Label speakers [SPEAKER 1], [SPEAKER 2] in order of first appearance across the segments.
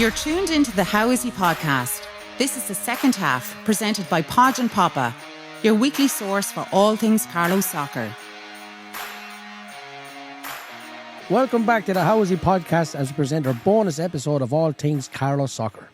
[SPEAKER 1] You're tuned into the How Is He podcast. This is the second half, presented by Podge Popa, your weekly source for all things Carlow soccer.
[SPEAKER 2] Welcome back to the How Is He podcast as we present our bonus episode of all things Carlow soccer.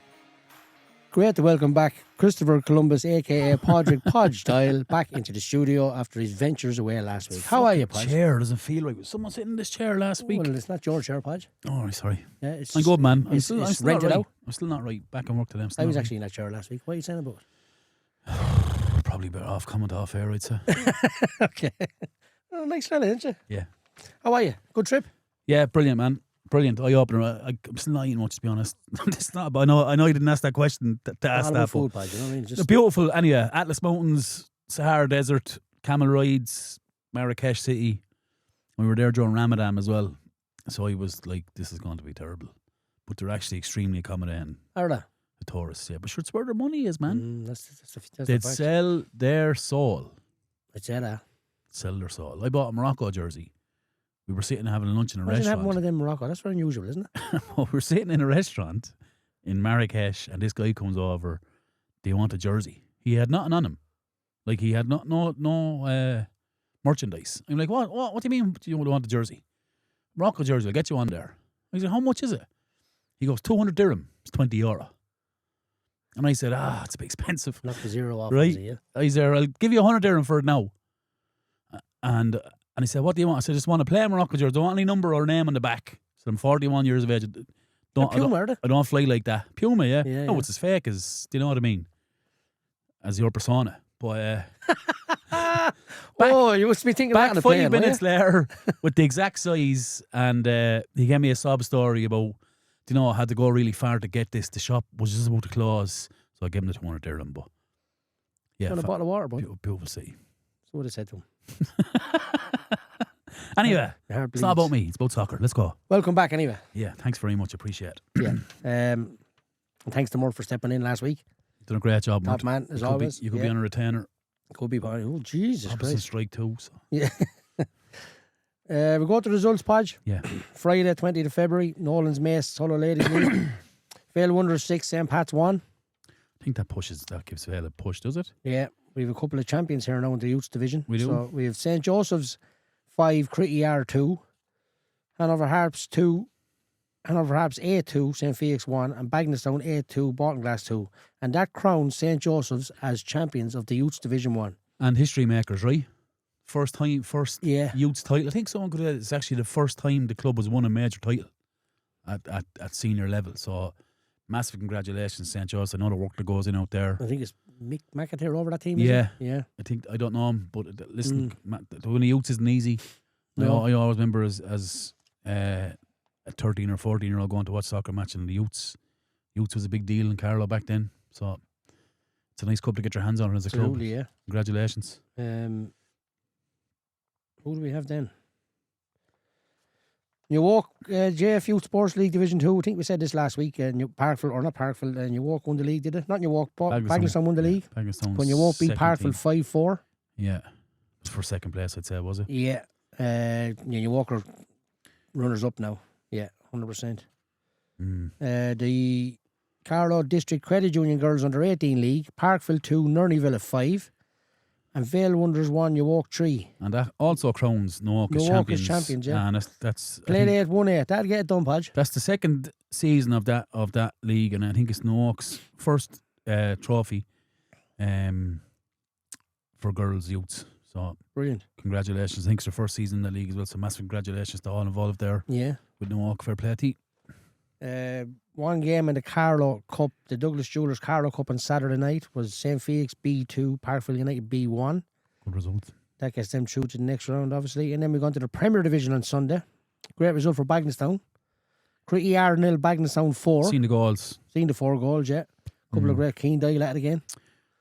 [SPEAKER 2] Great to welcome back Christopher Columbus, aka Podrick Podge Dial, back into the studio after his ventures away last week. How are you, Podge?
[SPEAKER 3] Chair doesn't feel right. Was someone sitting in this chair last week?
[SPEAKER 2] Well, it's not your chair, Podge.
[SPEAKER 3] Oh, sorry.
[SPEAKER 2] Yeah,
[SPEAKER 3] I'm good, man. I'm
[SPEAKER 2] It's
[SPEAKER 3] still
[SPEAKER 2] rented
[SPEAKER 3] not right.
[SPEAKER 2] out.
[SPEAKER 3] I'm still not right. Back on work today.
[SPEAKER 2] I was actually in that chair last week. What are you saying about it?
[SPEAKER 3] probably better off coming off air, I'd say.
[SPEAKER 2] Okay. Oh, nice fella, isn't you?
[SPEAKER 3] Yeah.
[SPEAKER 2] How are you? Good trip?
[SPEAKER 3] Yeah, brilliant, man. Brilliant. Eye opener. I'm still not eating much, to be honest. It's not. But I know you didn't ask that question to ask
[SPEAKER 2] All
[SPEAKER 3] that.
[SPEAKER 2] about food, Podge, you know what I mean?
[SPEAKER 3] They're beautiful. Anyway, Atlas Mountains, Sahara Desert, camel rides, Marrakesh City. We were there during Ramadan as well. So I was like, this is going to be terrible. But they're actually extremely accommodating.
[SPEAKER 2] Are they?
[SPEAKER 3] The tourists, yeah. But sure, it's where their money is, man.
[SPEAKER 2] That's
[SPEAKER 3] They'd
[SPEAKER 2] the fact.
[SPEAKER 3] sell their soul.
[SPEAKER 2] I'd say that.
[SPEAKER 3] Sell their soul. I bought a Morocco jersey. We were sitting having lunch in a
[SPEAKER 2] Imagine having
[SPEAKER 3] restaurant.
[SPEAKER 2] one of them in Morocco. That's very unusual, isn't it?
[SPEAKER 3] We were sitting in a restaurant in Marrakesh, and this guy comes over. Do you want a jersey? He had nothing on him. Like, he had no merchandise. I'm like, what? What do you mean? Do you want a jersey? Morocco jersey. I'll get you on there. I said, how much is it? He goes, 200 dirham. It's €20. And I said, it's a bit expensive.
[SPEAKER 2] Knock the zero off,
[SPEAKER 3] Right.
[SPEAKER 2] is it, yeah?
[SPEAKER 3] I said, I'll give you 100 dirham for it now. And he said, what do you want? I said, I just want to play a Morocco jersey. Don't want any number or name on the back. So I'm 41 years of age.
[SPEAKER 2] Puma, are they?
[SPEAKER 3] I don't fly like that. Puma, yeah.
[SPEAKER 2] Yeah,
[SPEAKER 3] No,
[SPEAKER 2] yeah.
[SPEAKER 3] it's as fake as, do you know what I mean? As your persona. But
[SPEAKER 2] Oh, you must be thinking that on
[SPEAKER 3] back
[SPEAKER 2] the
[SPEAKER 3] 5
[SPEAKER 2] plane,
[SPEAKER 3] minutes later with the exact size, and he gave me a sob story about, do you know, I had to go really far to get this. The shop was just about to close. So I gave him the 200 dirham. But yeah,
[SPEAKER 2] Want a bottle of water, boy?
[SPEAKER 3] beautiful city.
[SPEAKER 2] That's what I said to him.
[SPEAKER 3] Anyway,
[SPEAKER 2] Your heart
[SPEAKER 3] it's not
[SPEAKER 2] bleeds.
[SPEAKER 3] about me. It's about soccer. Let's go.
[SPEAKER 2] Welcome back anyway.
[SPEAKER 3] Yeah, thanks very much. Appreciate it.
[SPEAKER 2] Yeah. And thanks to Murph for stepping in last week.
[SPEAKER 3] Done a great job,
[SPEAKER 2] Top
[SPEAKER 3] Mort.
[SPEAKER 2] man, as
[SPEAKER 3] You could
[SPEAKER 2] always.
[SPEAKER 3] you could be on a retainer.
[SPEAKER 2] Could be. Oh, Jesus
[SPEAKER 3] Opposite
[SPEAKER 2] Christ.
[SPEAKER 3] strike too. So.
[SPEAKER 2] Yeah. We go to the results, Podge.
[SPEAKER 3] Yeah.
[SPEAKER 2] Friday, 20th of February, Nolan's Mace, Solo Ladies League. Vale Wanderers 6, St. Pat's 1.
[SPEAKER 3] I think that gives Vale a push, does it?
[SPEAKER 2] Yeah. We have a couple of champions here now in the youth division.
[SPEAKER 3] We do.
[SPEAKER 2] So we have St. Joseph's 5, Critty R 2, Hanover Harps 2, Hanover Harps 8-2, St. Felix 1, and Bagnallstown 8-2, Baltinglass 2. And that crowns St. Joseph's as champions of the youth division 1.
[SPEAKER 3] And history makers, right? First
[SPEAKER 2] Yeah.
[SPEAKER 3] youth's title. I think someone could have, it's actually the first time the club has won a major title at senior level. So massive congratulations, St. Joseph's. I know the work that goes in out there.
[SPEAKER 2] I think it's Mick McAteer over that team,
[SPEAKER 3] Yeah.
[SPEAKER 2] isn't it? Yeah.
[SPEAKER 3] I don't know him, but listen, the winning youths isn't easy.
[SPEAKER 2] No.
[SPEAKER 3] I always remember as a 13 or 14-year-old going to watch soccer match, and the youths was a big deal in Carlow back then. So it's a nice cup to get your hands on as a club.
[SPEAKER 2] Absolutely, yeah.
[SPEAKER 3] Congratulations.
[SPEAKER 2] Who do we have then? New Walk, JF Youth Sports League Division 2. I think we said this last week. New Walk won the league, did it? Not New Walk, Bagnallstown won the league.
[SPEAKER 3] Bagnallstown.
[SPEAKER 2] When New Walk beat Parkville 5-4.
[SPEAKER 3] Yeah. It was for second place, I'd say, was it?
[SPEAKER 2] Yeah. New Walk are runners up now. Yeah, 100%. The Carlow District Credit Union Girls Under 18 League, Parkville 2, Nurneyville 5. And Vale Wanderers 1, New Walk 3.
[SPEAKER 3] And that also crowns Noak as
[SPEAKER 2] New Walk
[SPEAKER 3] champions.
[SPEAKER 2] as champions, yeah.
[SPEAKER 3] And that's
[SPEAKER 2] Played 8, won 8. That'll get it done, Podge.
[SPEAKER 3] that's the second season of that league, and I think it's Noak's first trophy for girls' youths. So
[SPEAKER 2] Brilliant.
[SPEAKER 3] congratulations. I think it's their first season in the league as well. So massive congratulations to all involved there
[SPEAKER 2] Yeah.
[SPEAKER 3] with Noak. Fair play to you.
[SPEAKER 2] One game in the Carlow Cup, the Douglas Jewellers Carlow Cup on Saturday night was St. Felix B2, Parkville United B1.
[SPEAKER 3] Good result.
[SPEAKER 2] That gets them through to the next round, obviously. And then we go into the Premier Division on Sunday. Great result for Bagnallstown. Critty R 0, Bagnallstown 4.
[SPEAKER 3] Seen the goals.
[SPEAKER 2] Seen the 4 goals, yeah. Couple of great keen dial at it again.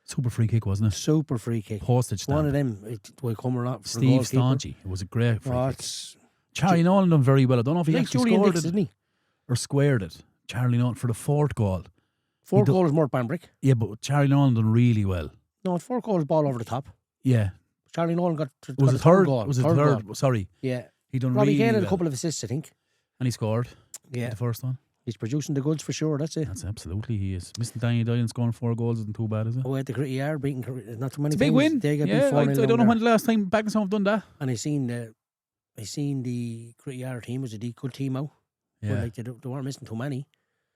[SPEAKER 3] Super free kick, wasn't it?
[SPEAKER 2] Super free kick.
[SPEAKER 3] Postage stamp.
[SPEAKER 2] One of them it will come around for
[SPEAKER 3] Steve
[SPEAKER 2] goalkeeper.
[SPEAKER 3] Staunchy. It was a great free
[SPEAKER 2] Oh,
[SPEAKER 3] kick.
[SPEAKER 2] it's
[SPEAKER 3] Charlie Nolan done very well. I don't know if he
[SPEAKER 2] like
[SPEAKER 3] actually
[SPEAKER 2] Julian
[SPEAKER 3] scored
[SPEAKER 2] Dix,
[SPEAKER 3] it
[SPEAKER 2] isn't he?
[SPEAKER 3] or squared it. Charlie Nolan for the 4th goal.
[SPEAKER 2] 4
[SPEAKER 3] do-
[SPEAKER 2] goals more Banbrick.
[SPEAKER 3] Yeah, but Charlie Nolan done really well.
[SPEAKER 2] No, 4 goals ball over the top.
[SPEAKER 3] Yeah.
[SPEAKER 2] Charlie Nolan got
[SPEAKER 3] It was
[SPEAKER 2] a
[SPEAKER 3] the third
[SPEAKER 2] goal.
[SPEAKER 3] Was it
[SPEAKER 2] Third
[SPEAKER 3] third?
[SPEAKER 2] goal.
[SPEAKER 3] Sorry.
[SPEAKER 2] Yeah.
[SPEAKER 3] He done
[SPEAKER 2] Robbie
[SPEAKER 3] really
[SPEAKER 2] Kane had
[SPEAKER 3] well.
[SPEAKER 2] a couple of assists, I think.
[SPEAKER 3] And he scored.
[SPEAKER 2] Yeah.
[SPEAKER 3] The first one.
[SPEAKER 2] He's producing the goods for sure, that's it.
[SPEAKER 3] That's absolutely he is. Missing Danny Dyle scoring 4 goals isn't too bad, is it?
[SPEAKER 2] Oh, at the Gritty Yard, beating not too many
[SPEAKER 3] It's a big
[SPEAKER 2] teams.
[SPEAKER 3] win.
[SPEAKER 2] They get
[SPEAKER 3] Yeah,
[SPEAKER 2] beat 4-0
[SPEAKER 3] I
[SPEAKER 2] down
[SPEAKER 3] don't know
[SPEAKER 2] there.
[SPEAKER 3] when the last time Bagnallstown have done that.
[SPEAKER 2] And I seen the Gritty Yard team was a good team out.
[SPEAKER 3] Yeah.
[SPEAKER 2] But, like, they weren't missing too many.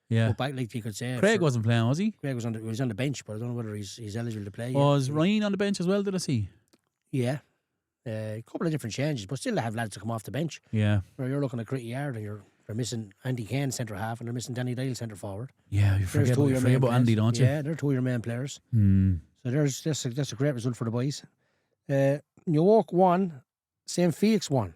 [SPEAKER 3] Yeah.
[SPEAKER 2] But back, like you could say,
[SPEAKER 3] Craig wasn't playing, was he?
[SPEAKER 2] Craig was on the bench, but I don't know whether he's eligible to play.
[SPEAKER 3] Was Ryan on the bench as well, did I see?
[SPEAKER 2] Yeah. A couple of different changes, but still they have lads to come off the bench.
[SPEAKER 3] Yeah.
[SPEAKER 2] Where you're looking at Gritty Yard and they're missing Andy Kane centre half and they're missing Danny Dyle centre forward.
[SPEAKER 3] Yeah, you forget about Andy, don't you?
[SPEAKER 2] Yeah, they're two of your main players.
[SPEAKER 3] Hmm.
[SPEAKER 2] So that's a great result for the boys. New York won, St. Felix won.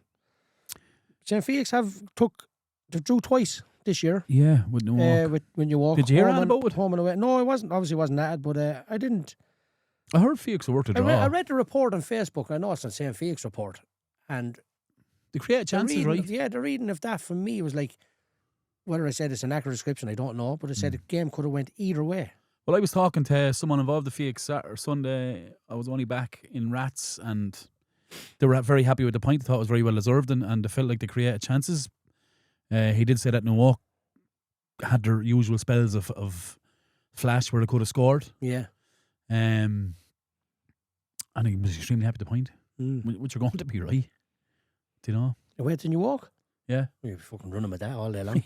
[SPEAKER 2] St. Felix they drew twice this year.
[SPEAKER 3] Yeah, with New York.
[SPEAKER 2] When you walk.
[SPEAKER 3] Did you hear
[SPEAKER 2] home
[SPEAKER 3] about it?
[SPEAKER 2] Home and away. No, I wasn't. Obviously, wasn't that. But I didn't.
[SPEAKER 3] I heard Felix worked a draw.
[SPEAKER 2] I read the report on Facebook. I know it's on St. Felix report, and
[SPEAKER 3] They create chances, right?
[SPEAKER 2] The reading of that for me was like, whether I said it's an accurate description, I don't know. But it said the game could have went either way.
[SPEAKER 3] Well, I was talking to someone involved in Felix Saturday, Sunday. I was only back in Rats, and they were very happy with the point. They thought it was very well deserved, and they felt like they created chances. He did say that New York had their usual spells of flash where they could have scored.
[SPEAKER 2] Yeah.
[SPEAKER 3] And he was extremely happy with the point, which are going to be right. Do you know?
[SPEAKER 2] You went to New York?
[SPEAKER 3] Yeah.
[SPEAKER 2] You'd be fucking running with that all day long.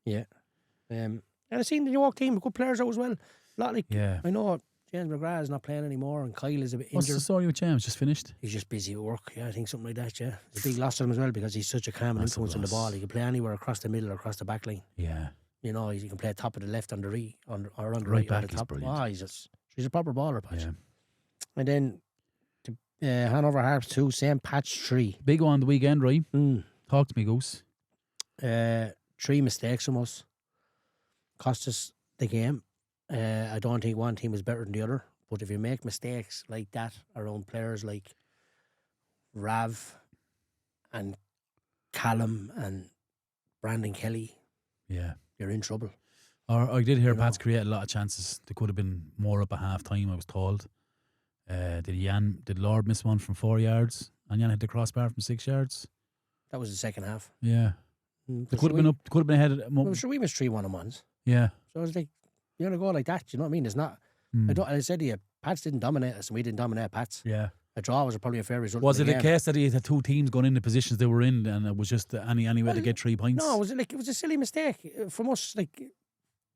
[SPEAKER 2] Yeah. And I seen the New York team, good players out as well. A lot like, I know James McGrath is not playing anymore and Kyle is a bit injured.
[SPEAKER 3] What's the story with James? Just finished?
[SPEAKER 2] He's just busy at work. Yeah, I think something like that, yeah. It's a big loss to him as well because he's such a calm influence on the ball. He can play anywhere across the middle or across the back line.
[SPEAKER 3] Yeah.
[SPEAKER 2] You know, he can play top of the left on the or on the
[SPEAKER 3] Right
[SPEAKER 2] right
[SPEAKER 3] back,
[SPEAKER 2] on the top.
[SPEAKER 3] he's brilliant.
[SPEAKER 2] He's a proper baller, Patch.
[SPEAKER 3] Yeah.
[SPEAKER 2] And then Hanover Harps 2, St. Patch 3.
[SPEAKER 3] Big one the weekend, right? Talk to me, Goose.
[SPEAKER 2] 3 mistakes from us. Cost us the game. I don't think one team was better than the other. But if you make mistakes like that around players like Rav and Callum and Brandon Kelly, you're in trouble.
[SPEAKER 3] I did hear Pats create a lot of chances. There could have been more up at half time, I was told. Did Lord miss one from 4 yards? And Jan hit the crossbar from 6 yards? That
[SPEAKER 2] was the second half.
[SPEAKER 3] Yeah. They could have been up, could have been ahead.
[SPEAKER 2] Well, sure, we missed 3 1-on-1s.
[SPEAKER 3] Yeah.
[SPEAKER 2] So I was like, you're going to go like that, you know what I mean? It's not. I said to you, Pats didn't dominate us and we didn't dominate Pats.
[SPEAKER 3] Yeah.
[SPEAKER 2] A draw was probably a fair result.
[SPEAKER 3] Was it a case that he had 2 teams going in the positions they were in and it was just any way to get 3 points?
[SPEAKER 2] No, it was a silly mistake from us. Like,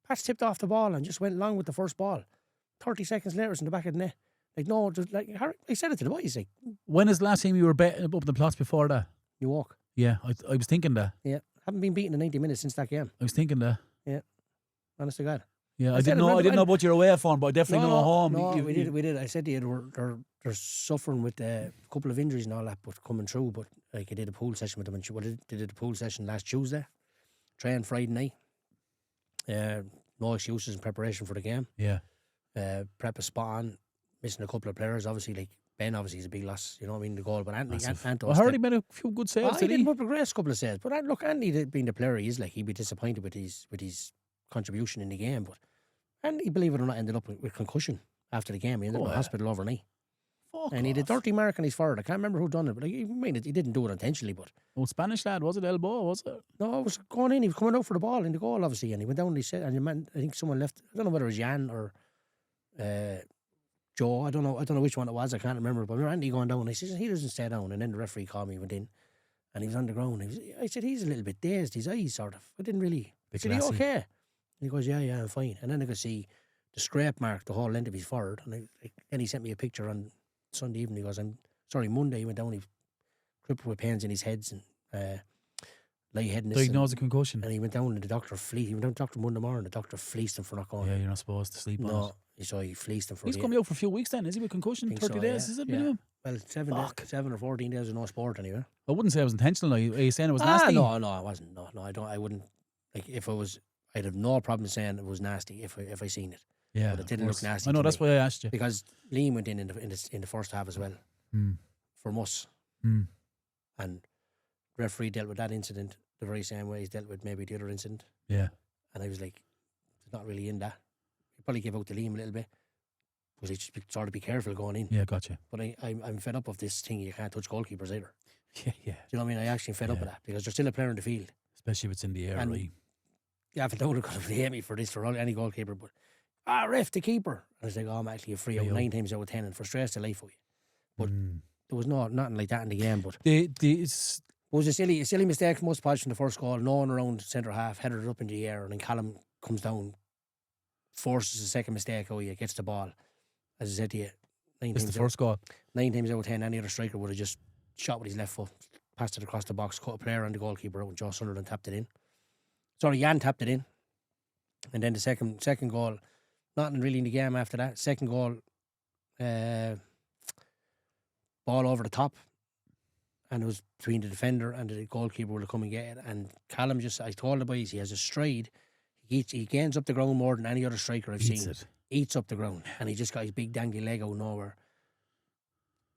[SPEAKER 2] Pats tipped off the ball and just went long with the first ball. 30 seconds later, it's in the back of the net. Like, no, just like I said it to the boys. Like,
[SPEAKER 3] when is the last time you were betting up the plots before that?
[SPEAKER 2] New York.
[SPEAKER 3] Yeah, I was thinking that.
[SPEAKER 2] Yeah, haven't been beaten in 90 minutes since that game.
[SPEAKER 3] I was thinking that.
[SPEAKER 2] Yeah, honest to God.
[SPEAKER 3] Yeah, I didn't know about your away form, but I definitely know home.
[SPEAKER 2] No, we did. I said to you, they're suffering with a couple of injuries and all that, but coming through. But like, I did a pool session with them, and they did a pool session last Tuesday, trained Friday night. No excuses in preparation for the game.
[SPEAKER 3] Yeah.
[SPEAKER 2] Prep is spot on. Missing a couple of players, obviously. Like Ben, obviously, is a big loss. You know what I mean? The goal, but Anthony.
[SPEAKER 3] I heard he made a few good saves.
[SPEAKER 2] He did progress a couple of saves. But look, Anthony, being the player he is, like, he'd be disappointed with his contribution in the game. But Andy, believe it or not, ended up with concussion after the game. He ended up in hospital overnight. And he did dirty mark on his forward. I can't remember who done it, but he didn't do it intentionally. But
[SPEAKER 3] Spanish lad, was it elbow? Was it?
[SPEAKER 2] No, it was going in. He was coming out for the ball in the goal, obviously, and he went down and he said, and the man, I think someone left. I don't know whether it was Jan or Joe. I don't know which one it was. I can't remember. But I remember Andy going down. And he says he doesn't stay down, and then the referee called me, went in, and he was on the ground. I said he's a little bit dazed. His eyes sort of. I didn't really. I said, "Are you okay?" And he goes, "Yeah, I'm fine." And then I could see the scrape mark the whole length of his forward. And then he sent me a picture on Sunday evening. He goes, Monday he went down, he crippled with pains in his heads and lightheadedness.
[SPEAKER 3] Diagnosed a concussion.
[SPEAKER 2] And he went down and the doctor he went down to the doctor Monday morning, the doctor fleeced him for not going.
[SPEAKER 3] Yeah, you're not supposed to sleep on it.
[SPEAKER 2] So he fleeced him for
[SPEAKER 3] He's coming out for a few weeks then, is he, with concussion? 30 days, is it?
[SPEAKER 2] Yeah. Well, 7 or 14 days of no sport anyway.
[SPEAKER 3] I wouldn't say it was intentional. Are you saying it was nasty?
[SPEAKER 2] No, it wasn't. No, I wouldn't. Like, if it was, I'd have no problem saying it was nasty if I seen it.
[SPEAKER 3] Yeah,
[SPEAKER 2] but it didn't look nasty.
[SPEAKER 3] I know, that's why I asked you.
[SPEAKER 2] Because Liam went in the first half as well. From us. And referee dealt with that incident the very same way he's dealt with maybe the other incident.
[SPEAKER 3] Yeah.
[SPEAKER 2] And I was like, it's not really in that. He probably gave out to Liam a little bit. Because he just sort of be careful going in.
[SPEAKER 3] Yeah, gotcha.
[SPEAKER 2] But I'm fed up of this thing, you can't touch goalkeepers either.
[SPEAKER 3] Yeah.
[SPEAKER 2] Do you know what I mean? I actually fed up with that because there's still a player in the field.
[SPEAKER 3] Especially if it's in the air, right?
[SPEAKER 2] yeah, if I don't have to hate me for this for any goalkeeper, but ref the keeper. And I was like, oh, I'm actually a free out 9 times out of 10 and frustrates the life of you. But there was nothing like that in the game. But
[SPEAKER 3] It's
[SPEAKER 2] it was a silly mistake from us, Podge, in the first goal. No one around centre half, headed it up in the air, and then Callum comes down, forces the second mistake. Oh, yeah, gets the ball. As I said to you, 9
[SPEAKER 3] the
[SPEAKER 2] times
[SPEAKER 3] first goal.
[SPEAKER 2] 9 times out of 10, any other striker would have just shot with his left foot, passed it across the box, cut a player and the goalkeeper out, and Joe Sunderland tapped it in. Sorry, Jan tapped it in. And then the second goal, nothing really in the game after that. Second goal, ball over the top, and it was between the defender and the goalkeeper will come and get it. And Callum I told the boys, he has a stride. He gains up the ground more than any other striker I've seen. Eats up the ground, and he just got his big dangly leg out of nowhere,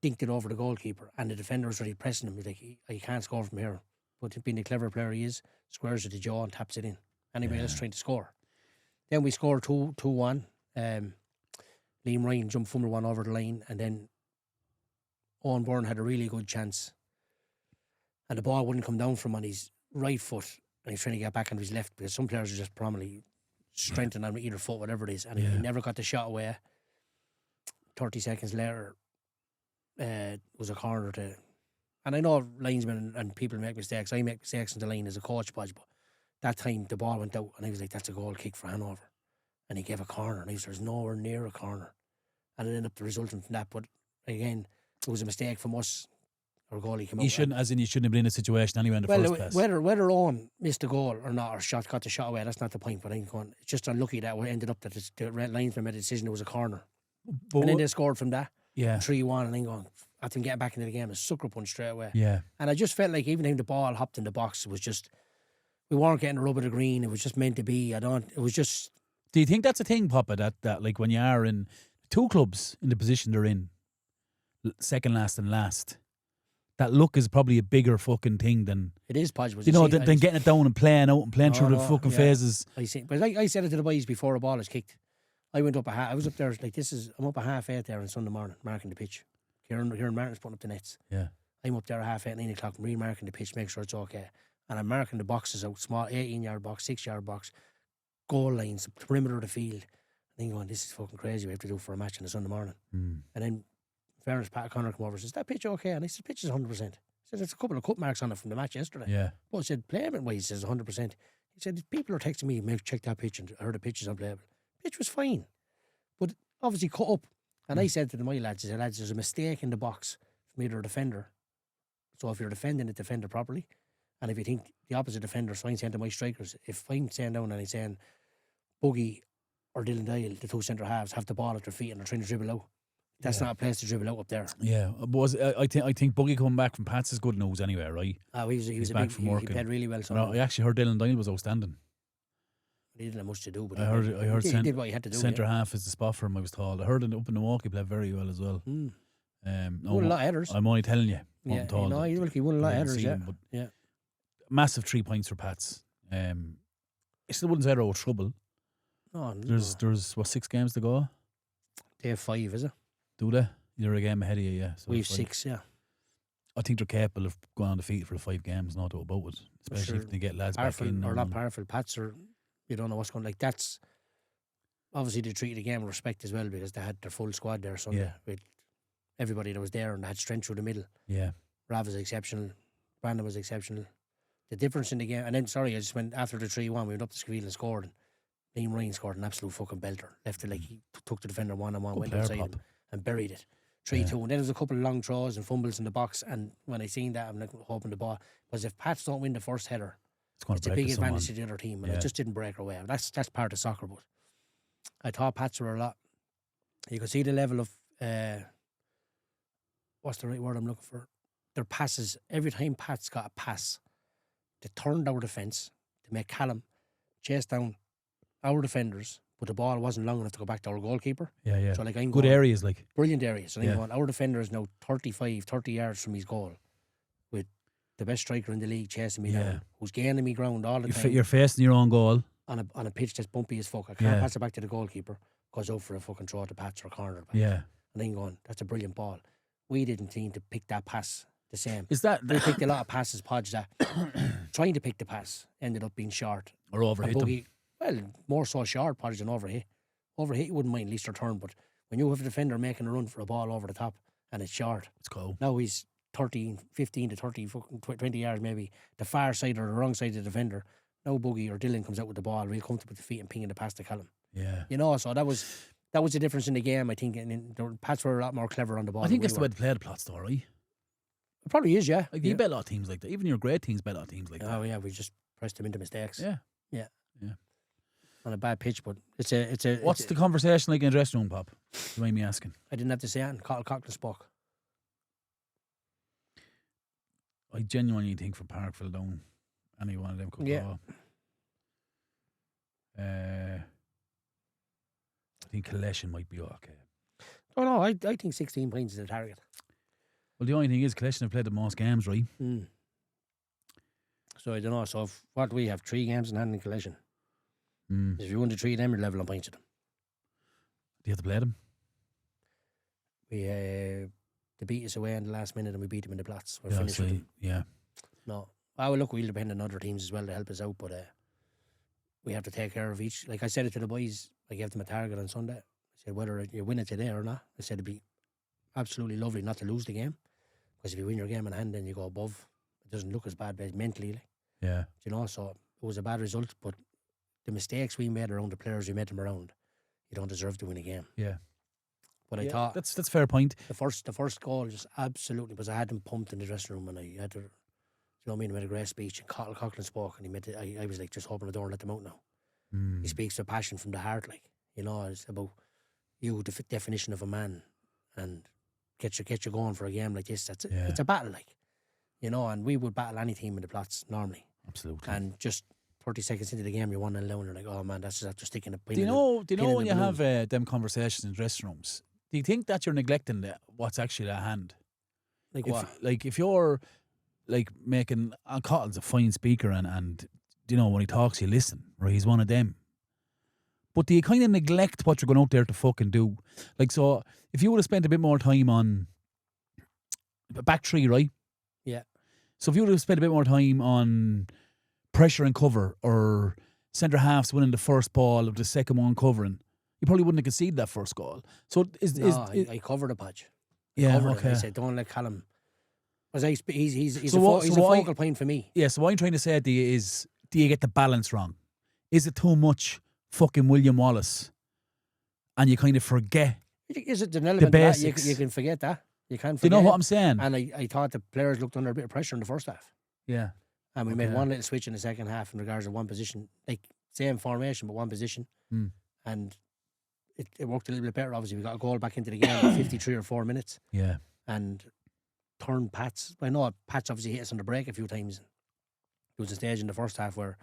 [SPEAKER 2] dinked it over the goalkeeper, and the defender was already pressing him. He's like, he can't score from here. But being the clever player he is, squares it to Joe and taps it in. Anybody else trying to score. Then we scored 2-1. Liam Ryan jumped fumble one over the line, and then Owen Byrne had a really good chance. And the ball wouldn't come down from on his right foot, and he's trying to get back on his left, because some players are just prominently strengthened on either foot, whatever it is, and he never got the shot away. 30 seconds later, was a corner to... And I know linesmen and people make mistakes. I make mistakes in the line as a coach, Podge, but that time the ball went out, and I was like, that's a goal kick for Hanover. And he gave a corner, and I was, there's nowhere near a corner. And it ended up resulting from that, but again, it was a mistake from us. Our goalie came out.
[SPEAKER 3] You shouldn't have been in a situation anyway in the first place.
[SPEAKER 2] Whether Owen missed the goal or not, or got the shot away, that's not the point. But I'm going, it's just unlucky that we ended up that the linesman made a decision it was a corner. But and then they scored from that.
[SPEAKER 3] Yeah.
[SPEAKER 2] 3-1, and I'm going, after getting back into the game, a sucker punch straight away.
[SPEAKER 3] Yeah.
[SPEAKER 2] And I just felt like even when the ball hopped in the box, it was just, we weren't getting a rub of the green. It was just meant to be. It was just...
[SPEAKER 3] Do you think that's a thing, Papa, that like when you are in two clubs in the position they're in, second last and last, that look is probably a bigger fucking thing than...
[SPEAKER 2] It is, Podge.
[SPEAKER 3] Than getting it down and playing out and playing through the fucking phases.
[SPEAKER 2] I see. But I said it to the boys before a ball is kicked. I went up I was up there, like I'm up at 8:30 there on Sunday morning, marking the pitch. Kieran Martin's putting up the nets.
[SPEAKER 3] Yeah.
[SPEAKER 2] I'm up there at 8:30, 9 o'clock, re-marking the pitch, make sure it's okay. And I'm marking the boxes out, small 18-yard box, 6-yard box, goal lines, the perimeter of the field. And then going, this is fucking crazy, we have to do for a match on a Sunday morning. And then, in fairness, Pat O'Connor come over and says, that pitch okay? And I said, pitch is 100%. He said, there's a couple of cut marks on it from the match yesterday.
[SPEAKER 3] Yeah.
[SPEAKER 2] But I said, playable-wise, he says 100%. He said, people are texting me, check that pitch, and I heard the pitch is unplayable. Pitch was fine, but obviously cut up. And I said to my lads, I said, lads, there's a mistake in the box from either a defender. So if you're defending it, defend it properly. And if you think the opposite defender, so I'm saying to my strikers, if I'm saying down and I'm saying Buggy or Dylan Dial, the two centre halves, have the ball at their feet and they're trying to dribble out, that's not a place to dribble out up there.
[SPEAKER 3] Yeah, I think Buggy coming back from Pats is good news anyway, right?
[SPEAKER 2] He was
[SPEAKER 3] back from work.
[SPEAKER 2] He played really well.
[SPEAKER 3] I actually heard Dylan Dial was outstanding.
[SPEAKER 2] He didn't have much to do, but
[SPEAKER 3] I heard
[SPEAKER 2] he did what he had to do.
[SPEAKER 3] Centre half is the spot for him, I was told. I heard it up in Milwaukee, he played very well as well.
[SPEAKER 2] He won a lot of headers.
[SPEAKER 3] I'm only telling you.
[SPEAKER 2] He won a lot of headers, yeah.
[SPEAKER 3] Massive 3 points for Pats. I still wouldn't say they're out of trouble.
[SPEAKER 2] No,
[SPEAKER 3] there's 6 games to go?
[SPEAKER 2] They have 5, is it?
[SPEAKER 3] Do they? You're a game ahead of you, yeah. So
[SPEAKER 2] we have 6, yeah.
[SPEAKER 3] I think they're capable of going on the feet for the 5 games, not about it. Especially if they get lads back in.
[SPEAKER 2] Or not powerful. Pats are, you don't know what's going, like that's, obviously they treated the game with respect as well because they had their full squad there Sunday with everybody that was there and they had strength through the middle.
[SPEAKER 3] Yeah.
[SPEAKER 2] Rav was exceptional. Brandon was exceptional. The difference in the game, and then, I just went after the 3-1, we went up to Scavill and scored, and Liam Ryan scored an absolute fucking belter. Left it like he took the defender one-on-one, went outside him and buried it. 3-2, and then there was a couple of long throws and fumbles in the box, and when I seen that, I'm like hoping the ball, because if Pats don't win the first header, it's a big advantage to the other team, and it just didn't break our way. That's part of soccer, but I thought Pats were a lot. You could see the level of, what's the right word I'm looking for? Their passes. Every time Pats got a pass, they turned our defence to make Callum chase down our defenders, but the ball wasn't long enough to go back to our goalkeeper.
[SPEAKER 3] Yeah, yeah.
[SPEAKER 2] So like
[SPEAKER 3] good areas, like.
[SPEAKER 2] Brilliant areas. So I'm going, our defender is now 30 yards from his goal with the best striker in the league chasing me down, who's gaining me ground all the time.
[SPEAKER 3] You're facing your own goal.
[SPEAKER 2] On a pitch that's bumpy as fuck. I can't pass it back to the goalkeeper, goes out for a fucking throw to Pats or corner.
[SPEAKER 3] Yeah.
[SPEAKER 2] And then going, that's a brilliant ball. We didn't seem to pick that pass the same.
[SPEAKER 3] Is that
[SPEAKER 2] We picked a lot of passes, Podge, that trying to pick the pass ended up being short.
[SPEAKER 3] or overhit
[SPEAKER 2] And
[SPEAKER 3] them?
[SPEAKER 2] Boogie, well, more so short, Podge, than overhit. Overhit, you wouldn't mind at least return, but when you have a defender making a run for a ball over the top and it's short,
[SPEAKER 3] It's cool.
[SPEAKER 2] now he's 15 to 30, 20 yards maybe, the far side or the wrong side of the defender. Now Boogie or Dylan comes out with the ball, real comfortable with the feet and pinging the pass to Callum.
[SPEAKER 3] Yeah.
[SPEAKER 2] You know, so that was the difference in the game, I think. And the Pats were a lot more clever on the ball.
[SPEAKER 3] I think
[SPEAKER 2] than
[SPEAKER 3] that's
[SPEAKER 2] we
[SPEAKER 3] the
[SPEAKER 2] were.
[SPEAKER 3] way to play the plots, though, right?
[SPEAKER 2] It probably is, yeah.
[SPEAKER 3] Like
[SPEAKER 2] yeah.
[SPEAKER 3] you bet a lot of teams like that. Even your great teams bet a lot of teams like that.
[SPEAKER 2] Oh yeah, we just pressed them into mistakes.
[SPEAKER 3] Yeah.
[SPEAKER 2] On a bad pitch, but it's a.
[SPEAKER 3] What's the conversation like in the dressing room, Pop? You mind me asking?
[SPEAKER 2] I didn't have to say it. Coughlin spoke.
[SPEAKER 3] I genuinely think for Parkville down, any one of them could go. I think Collection might be okay.
[SPEAKER 2] Oh no, I think 16 points is the target.
[SPEAKER 3] Well, the only thing is Collection have played the most games, right?
[SPEAKER 2] So I don't know. So what do we have? 3 games in hand in Collection.
[SPEAKER 3] Mm.
[SPEAKER 2] If you win the 3 of them, you're level on points with them.
[SPEAKER 3] Do you have to play them?
[SPEAKER 2] We they beat us away in the last minute and we beat them in the Platts. We're
[SPEAKER 3] Yeah,
[SPEAKER 2] finished with them.
[SPEAKER 3] yeah.
[SPEAKER 2] No. Well, look, we'll depend on other teams as well to help us out, but we have to take care of each. Like I said it to the boys, I gave them a target on Sunday. I said, whether you win it today or not, I said it'd be absolutely lovely not to lose the game. Because if you win your game in hand and you go above, it doesn't look as bad mentally. Like,
[SPEAKER 3] Yeah.
[SPEAKER 2] you know, so it was a bad result, but the mistakes we made around the players we made them around, you don't deserve to win a game.
[SPEAKER 3] Yeah.
[SPEAKER 2] But I
[SPEAKER 3] Yeah,
[SPEAKER 2] thought
[SPEAKER 3] that's a fair point.
[SPEAKER 2] the first goal just absolutely, because I had them pumped in the dressing room and I had to, you know what I mean, I made a great speech and Coughlin spoke and he made it, I was like, just open the door and let them out now.
[SPEAKER 3] Mm.
[SPEAKER 2] He speaks with passion from the heart, like, you know, it's about you, the definition of a man, and get you going for a game like this. It's a battle, like, you know, and we would battle any team in the Plots normally.
[SPEAKER 3] Absolutely.
[SPEAKER 2] And just 30 seconds into the game, you're 1-0 down, and you're like, oh man, that's just after sticking a pin.
[SPEAKER 3] Do you know when you
[SPEAKER 2] balloon.
[SPEAKER 3] have them conversations in dressing rooms? Do you think that you're neglecting what's actually at hand?
[SPEAKER 2] Like what?
[SPEAKER 3] If you're like making Cottle's a fine speaker and you know when he talks you listen, right? He's one of them. But do you kind of neglect what you're going out there to fucking do? Like, so if you would have spent a bit more time on back three, right?
[SPEAKER 2] Yeah.
[SPEAKER 3] So if you would have spent a bit more time on pressure and cover, or centre halves winning the first ball of the second one covering, you probably wouldn't have conceded that first goal. So
[SPEAKER 2] I covered a Podge.
[SPEAKER 3] Yeah,
[SPEAKER 2] covered
[SPEAKER 3] okay.
[SPEAKER 2] it. I said, don't let Callum. Because he's a
[SPEAKER 3] So
[SPEAKER 2] focal point for me.
[SPEAKER 3] Yeah, so what I'm trying to say to you is, do you get the balance wrong? Is it too much fucking William Wallace and you kind of forget?
[SPEAKER 2] Is it an element
[SPEAKER 3] The
[SPEAKER 2] of that?
[SPEAKER 3] basics.
[SPEAKER 2] You can forget that. You can't
[SPEAKER 3] Do you
[SPEAKER 2] forget
[SPEAKER 3] know what
[SPEAKER 2] it.
[SPEAKER 3] I'm saying?
[SPEAKER 2] And I thought the players looked under a bit of pressure in the first half.
[SPEAKER 3] Yeah.
[SPEAKER 2] And we made
[SPEAKER 3] Okay.
[SPEAKER 2] one little switch in the second half in regards to one position. Like, same formation, but one position.
[SPEAKER 3] Mm.
[SPEAKER 2] And it worked a little bit better, obviously. We got a goal back into the game in 53 or 4 minutes.
[SPEAKER 3] Yeah.
[SPEAKER 2] And turned Pats. I know Pats obviously hit us on the break a few times. There was a stage in the first half where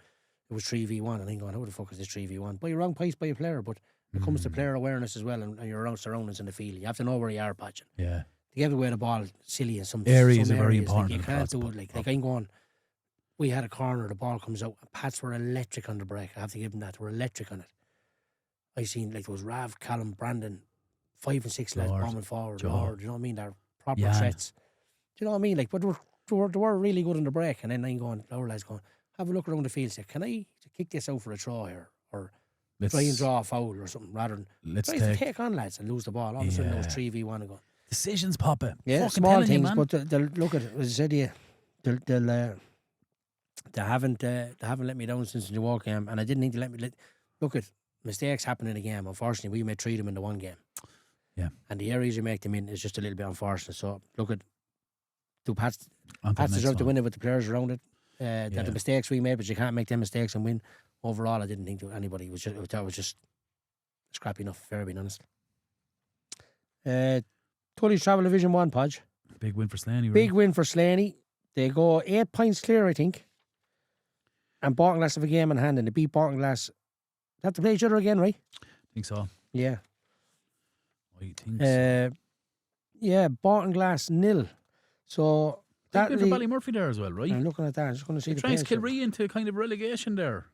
[SPEAKER 2] it was 3v1, and I'm going, how the fuck is this 3v1? By your wrong place by a player, but it comes to player awareness as well, and your around surroundings in the field. You have to know where you are patching.
[SPEAKER 3] Yeah.
[SPEAKER 2] To give away the ball silly in some
[SPEAKER 3] Areas
[SPEAKER 2] some
[SPEAKER 3] are very
[SPEAKER 2] areas,
[SPEAKER 3] important
[SPEAKER 2] Like,
[SPEAKER 3] in
[SPEAKER 2] you
[SPEAKER 3] the
[SPEAKER 2] can't
[SPEAKER 3] Pats,
[SPEAKER 2] do
[SPEAKER 3] but-
[SPEAKER 2] it. Like I'm going, we had a corner, the ball comes out, and Pats were electric on the break. I have to give them that. They were electric on it. I seen, like, there was Rav, Callum, Brandon, 5 and 6 lads
[SPEAKER 3] Lord,
[SPEAKER 2] bombing forward.
[SPEAKER 3] Joe.
[SPEAKER 2] Lord, you know what I mean? They're proper
[SPEAKER 3] Yeah.
[SPEAKER 2] threats. Do you know what I mean? Like, but they were really good in the break. And then I'm going, our lads going, have a look around the field, say, can I kick this out for a throw here? Or try and draw a foul or something, rather than
[SPEAKER 3] Let's
[SPEAKER 2] try to
[SPEAKER 3] take
[SPEAKER 2] take on lads and lose the ball. All of a sudden, it was
[SPEAKER 3] Yeah.
[SPEAKER 2] 3v1 and go.
[SPEAKER 3] decisions, Papa.
[SPEAKER 2] Yeah,
[SPEAKER 3] Fucking
[SPEAKER 2] small
[SPEAKER 3] telling you,
[SPEAKER 2] things,
[SPEAKER 3] man.
[SPEAKER 2] but they'll look at it. As I said to you, they haven't let me down since the New York game, and I didn't think to let me look at mistakes happen in a game. Unfortunately, we made 3 of them in the one game.
[SPEAKER 3] Yeah.
[SPEAKER 2] And the areas you make them in is just a little bit unfortunate. So look at Pats
[SPEAKER 3] On to the next
[SPEAKER 2] deserve to
[SPEAKER 3] one.
[SPEAKER 2] win it with the players around it.
[SPEAKER 3] Yeah.
[SPEAKER 2] That the mistakes we made, but you can't make them mistakes and win. Overall, I didn't think that anybody was just. I thought it was just scrappy enough. Fair, being honest. Tully's Travel Division 1, Podge.
[SPEAKER 3] Big win for Slaney.
[SPEAKER 2] Big win for Slaney. They go 8 points clear, I think. And Bartonglass have a game in hand, and they beat Bartonglass. They have to play each other again, right?
[SPEAKER 3] I think so.
[SPEAKER 2] Yeah.
[SPEAKER 3] I think so.
[SPEAKER 2] Yeah, Bartonglass 0. So
[SPEAKER 3] Big
[SPEAKER 2] that
[SPEAKER 3] win for Ballymurphy there as well, right?
[SPEAKER 2] I'm looking at that. I'm just going to see
[SPEAKER 3] It
[SPEAKER 2] the
[SPEAKER 3] drags
[SPEAKER 2] page.
[SPEAKER 3] Kilree into kind of relegation there.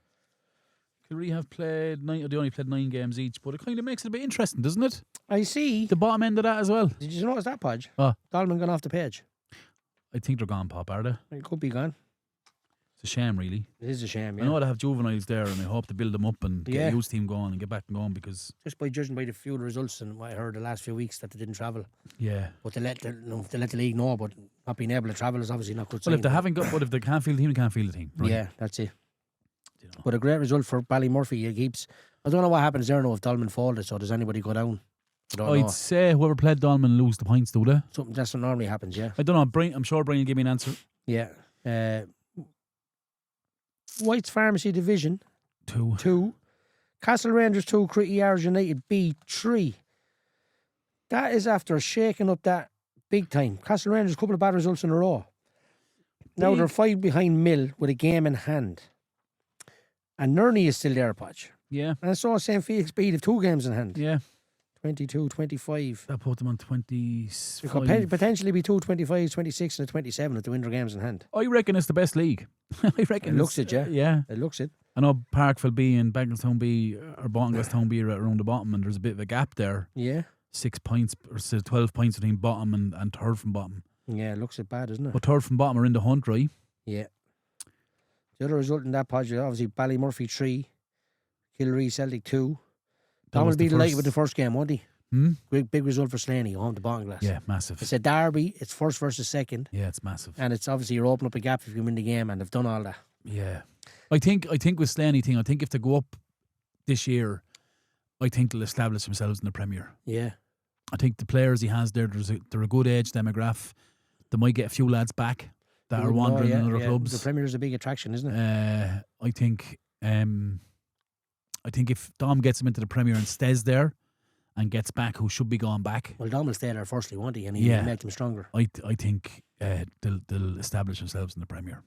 [SPEAKER 3] Kilree have played 9, they only played 9 games each, but it kind of makes it a bit interesting, doesn't it?
[SPEAKER 2] I see.
[SPEAKER 3] The bottom end of that as well.
[SPEAKER 2] Did you notice that, Podge?
[SPEAKER 3] Oh.
[SPEAKER 2] Dolman gone off the page.
[SPEAKER 3] I think they're gone, Pop, are they?
[SPEAKER 2] It could be gone.
[SPEAKER 3] It's a shame, really.
[SPEAKER 2] It is a shame,
[SPEAKER 3] I
[SPEAKER 2] yeah.
[SPEAKER 3] know they have juveniles there, and I hope to build them up and get
[SPEAKER 2] Yeah.
[SPEAKER 3] a youth team going and get back and going because,
[SPEAKER 2] Just by judging by the few results and what I heard the last few weeks that they didn't travel.
[SPEAKER 3] yeah.
[SPEAKER 2] But they let the league know, but not being able to travel is obviously not good.
[SPEAKER 3] Well, if
[SPEAKER 2] sign,
[SPEAKER 3] they
[SPEAKER 2] but-
[SPEAKER 3] haven't got, but if they can't field the team, they can't field the team. Right?
[SPEAKER 2] Yeah, that's it.
[SPEAKER 3] You know.
[SPEAKER 2] But a great result for Ballymurphy. It keeps. I don't know what happens there now if Dolman folded, so does anybody go down? I don't know.
[SPEAKER 3] I'd say whoever played Dolman lose the points, do they?
[SPEAKER 2] Something that's what normally happens, yeah.
[SPEAKER 3] I don't know. Brian, I'm sure Brian will give me an answer.
[SPEAKER 2] Yeah. White's Pharmacy Division 2. Castle Rangers 2, Critty Yards United B 3. That is after shaking up that big time. Castle Rangers, a couple of bad results in a row. Now they're 5 behind Mill with a game in hand. And Nerney is still there, Podge.
[SPEAKER 3] Yeah,
[SPEAKER 2] And I saw St. Felix B have 2 games in hand.
[SPEAKER 3] yeah.
[SPEAKER 2] 22-25.
[SPEAKER 3] That put them on 20.
[SPEAKER 2] It could potentially be 2 25, 26 and a 27 if they win their games in hand.
[SPEAKER 3] I reckon it's the best league. I reckon
[SPEAKER 2] It looks
[SPEAKER 3] it's-
[SPEAKER 2] it, yeah.
[SPEAKER 3] Yeah.
[SPEAKER 2] It looks it.
[SPEAKER 3] I know Parkville B and Bagnallstown B or Bottinglasstown B are around the bottom, and there's a bit of a gap there.
[SPEAKER 2] Yeah.
[SPEAKER 3] 6 points or 12 points between bottom and third from bottom.
[SPEAKER 2] Yeah, it looks it bad, isn't it?
[SPEAKER 3] But third from bottom are in the hunt, right?
[SPEAKER 2] Yeah. The other result in that Podge, obviously Ballymurphy 3, Killary Celtic 2. Don will be delighted with the first game, won't he? Big result for Slaney, home to Bottinglass.
[SPEAKER 3] Yeah, massive.
[SPEAKER 2] It's a derby, it's first versus second,
[SPEAKER 3] Yeah, it's massive.
[SPEAKER 2] and it's obviously you're opening up a gap if you win the game, and they've done all that.
[SPEAKER 3] Yeah. I think with Slaney thing, I think if they go up this year, I think they'll establish themselves in the Premier.
[SPEAKER 2] Yeah.
[SPEAKER 3] I think the players he has there, they're a good age demographic. They might get a few lads back that are wandering in other clubs.
[SPEAKER 2] The Premier is a big attraction, isn't it?
[SPEAKER 3] I think if Dom gets him into the Premier and stays there and gets back who should be going back,
[SPEAKER 2] Well, Dom will stay there firstly, won't he? And
[SPEAKER 3] Yeah.
[SPEAKER 2] he'll make them stronger.
[SPEAKER 3] I think they'll establish themselves in the Premier.